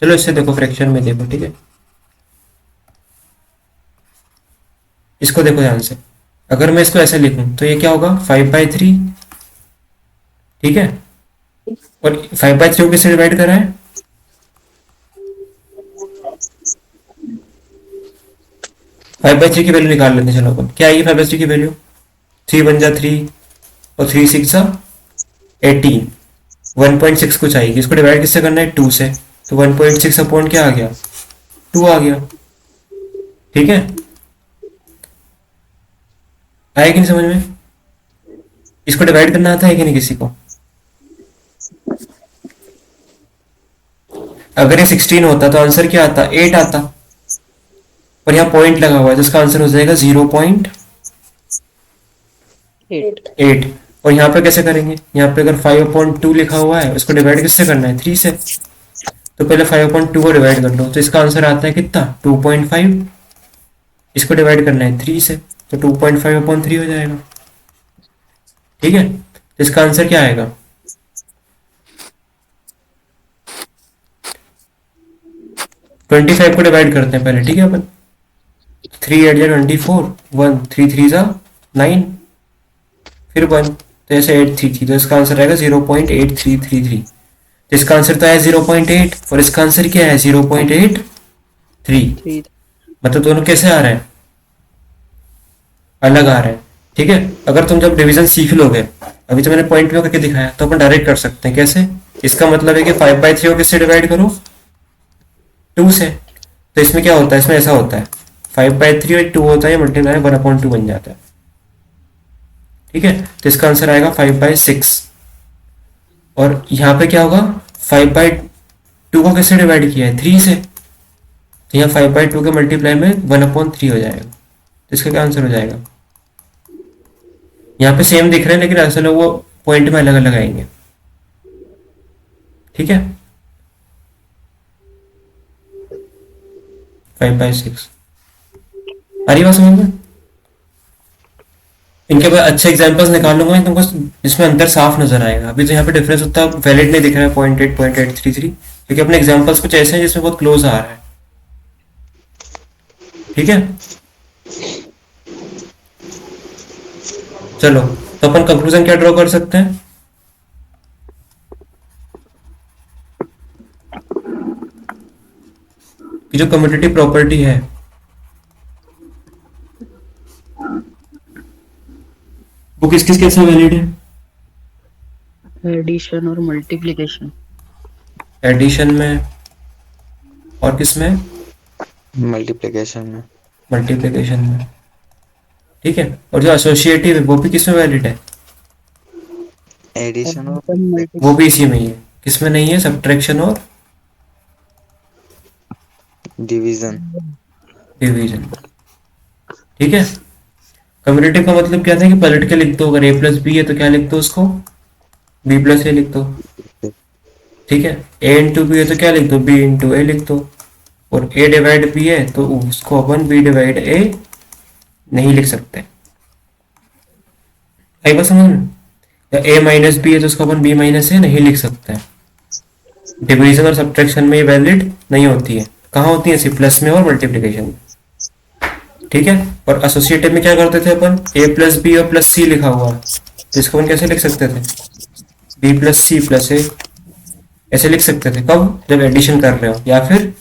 चलो इससे देखो, फ्रैक्शन में देखो। ठीक है, इसको देखो ध्यान से। अगर मैं इसको ऐसे लिखूं तो ये क्या होगा 5/3। ठीक है, और 5/3 को किससे डिवाइड करा है? फाइव बाई थ्री की वैल्यू निकाल लेते हैं। चलो अपन क्या आएगी 5/3 की वैल्यू? 3 1 जा 3 और 3 6 जा 18। 1.6 कुछ आएगी। इसको डिवाइड किससे करना है? 2 से। तो 1.6 अपॉन क्या आ गया? 2 आ गया। ठीक है, आया कि नहीं समझ में? इसको डिवाइड करना आता है कि नहीं किसी को? अगर ये 16 होता तो आंसर क्या आता? 8 आता। और यहाँ पॉइंट लगा हुआ है तो इसका आंसर हो जाएगा 0.8। 8 और यहाँ पे कैसे करेंगे? यहाँ पे अगर 5/2 लिखा हुआ है, उसको डिवाइड किससे करना है? 3 से। तो पहले 5/2 को डिवाइड कर लो, तो इसका आंसर आता है कितना? 2.5। इसको डिवाइड करना है 3 से, तो 2.5/3 हो जाएगा। ठीक है, तो इसका आंसर क्या आएगा? 25 को डिवाइड करते हैं पहले। ठीक है, अपन 3 8 जा 24, 1 3 3 जा 9, फिर 1, तो ऐसे 8 3 थी, तो इसका आंसर आएगा 0.8333। तो इसका आंसर तो आया 0.8 और इसका आंसर क्या है? 0.83। 3 मतलब दोनों कैसे आ रहे हैं? अलग आ रहे हैं। ठीक है, अगर तुम जब डिवीजन सीख लोगे, अभी तो मैंने पॉइंट में करके दिखाया, तो अपन डायरेक्ट कर सकते हैं। कैसे? इसका मतलब है कि 5/3 को किससे डिवाइड करो? 2 से। तो इसमें क्या होता है? इसमें ऐसा होता है 5/3 और 2 होता है, मल्टीप्लाई 1/2 बन जाता है। ठीक है, तो इसका आंसर आएगा 5/6। और यहाँ पे क्या होगा? 5/2 को किससे डिवाइड किया है? 3 से। तो यहाँ 5/2 के मल्टीप्लाई में 1/3 हो जाएगा। तो इसका क्या आंसर हो जाएगा? यहाँ पे सेम दिख रहे हैं लेकिन असल में वो पॉइंट में अलग अलग आएंगे। ठीक है, 5/6। आ रही बात समझ में? इनके बाद अच्छे एग्जांपल्स निकालूंगा तुमको, जिसमें अंतर साफ नजर आएगा। अभी तो यहाँ पे डिफरेंस उतना वैलिड नहीं दिख रहा है 0.8 0.833, क्योंकि अपने एग्जांपल्स कुछ ऐसे हैं जिसमें बहुत क्लोज आ रहा है। ठीक है, चलो तो अपन कंक्लूजन क्या ड्रॉ कर सकते हैं? कि जो कम्यूटेटिव प्रॉपर्टी है वो किस किस केस में वैलिड है? एडिशन और मल्टीप्लिकेशन। एडिशन में और किस में? मल्टीप्लिकेशन में। मल्टीप्लिकेशन में। ठीक है, और जो एसोसिएटिव है वो भी किस में वैलिड है? एडिशन और वो भी इसी में ही है। किस में नहीं है? सब्ट्रैक्शन और डिवीजन। डिवीजन। ठीक है, कम्यूटेटिव का मतलब क्या था कि पलट के लिख दो। अगर a प्लस बी है तो क्या लिख दो उसको? b प्लस ए लिख दो। ठीक है, a इंटू बी है तो क्या लिख दो? b इंटू ए लिख दो। और a डिवाइड b है तो उसको अपन b डिवाइड a नहीं लिख सकते। आई बात समझ में? या a माइनस बी है तो उसको अपन b माइनस ए नहीं लिख सकते। डिवीजन और सब्ट्रैक्शन में ये वैलिड नहीं होती है। कहाँ होती है? सी प्लस में और मल्टीप्लिकेशन में। ठीक है, और एसोसिएटिव में क्या करते थे अपन? a प्लस बी और प्लस सी लिखा हुआ, तो इसको अपन कैसे लिख सकते थे? b प्लस सी प्लस ए ऐसे लिख सकते थे। कब? जब एडिशन कर रहे हो या फिर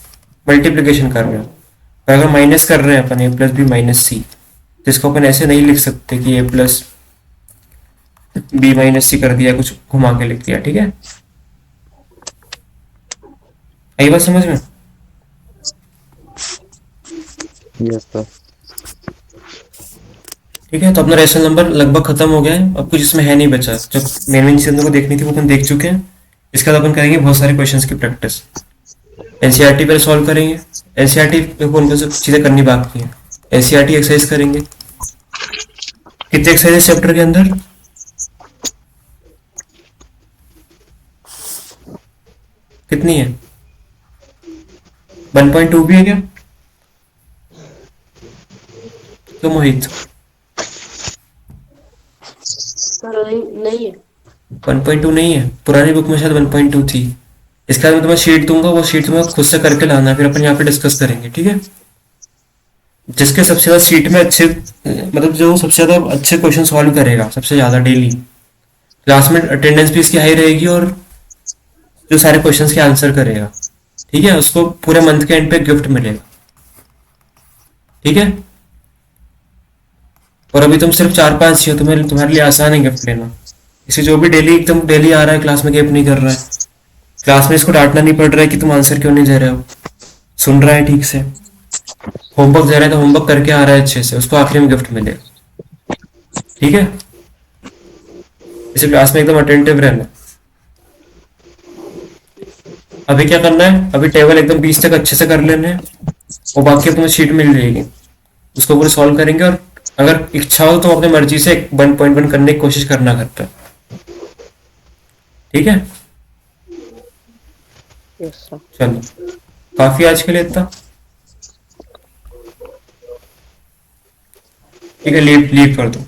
मल्टीप्लिकेशन कर रहे हो। पर अगर माइनस कर रहे हैं अपन ए प्लस बी माइनस सी, तो इसको अपन ऐसे नहीं लिख सकते कि ए प्लस बी माइनस सी कर दिया, कुछ घुमा के लिख दिया, ठीक है। आई बात समझ में? Yes sir. ठीक है, तो अपना रेशनल नंबर लगभग खत्म हो गया है, अब कुछ इसमें है नहीं बचा। जब मेन मेन चीजों को देखनी थी वो अपन देख चुके हैं। इसके बाद अपन करेंगे बहुत सारे क्वेश्चंस की प्रैक्टिस। एनसीईआरटी पर सॉल्व करेंगे। एनसीईआरटी पे कौन कौन सी चीजें करनी बाकी है? एनसीईआरटी एक्सरसाइज करेंगे। कितने एक्सरसाइज चैप्टर के अंदर? कितनी है? 1.2 भी है क्या? तो मोहित सर नहीं नहीं है। 1.2 नहीं है, पुरानी बुक में शायद 1.2 थी। इसके बाद मैं तुम्हें शीट दूंगा, वो शीट तुम्हें खुद से करके लाना है, फिर अपन यहाँ पे डिस्कस करेंगे, ठीक है। जिसके सबसे ज्यादा सीट में अच्छे, मतलब जो सबसे ज्यादा अच्छे क्वेश्चन सॉल्व करेगा सबसे ज्यादा डेली, क्लास में अटेंडेंस भी इसकी हाई रहेगी, और जो सारे क्वेश्चंस के आंसर करेगा, ठीक है, उसको पूरे मंथ के एंड पे गिफ्ट मिलेगा, ठीक है। और अभी तुम सिर्फ 4-5 ही हो, तुम्हारे लिए आसान है गिफ्ट लेना। इसे जो भी डेली एकदम डेली आ रहा है, क्लास में गिफ्ट नहीं कर रहा है, क्लास में इसको डांटना नहीं पड़ रहा है कि तुम आंसर क्यों नहीं दे रहे हो, सुन रहा है ठीक से, होमवर्क दे रहा है तो होमवर्क करके आ रहा है अच्छे से, उसको आखिरी में गिफ्ट मिलेगा, ठीक है। इसे क्लास में एकदम अटेंटिव रहना। अभी क्या करना है, अभी टेबल एकदम 20 तक अच्छे से कर लेने हैं, और बाकी तुम्हें शीट मिल जाएगी, उसको पूरे सॉल्व करेंगे। और अगर इच्छा हो तो अपनी मर्जी से 1.1 करने की कोशिश करना घर पर, ठीक है। Yes sir. चलो, काफी आज के लिए इतना, ठीक है, लीव लीव कर दो।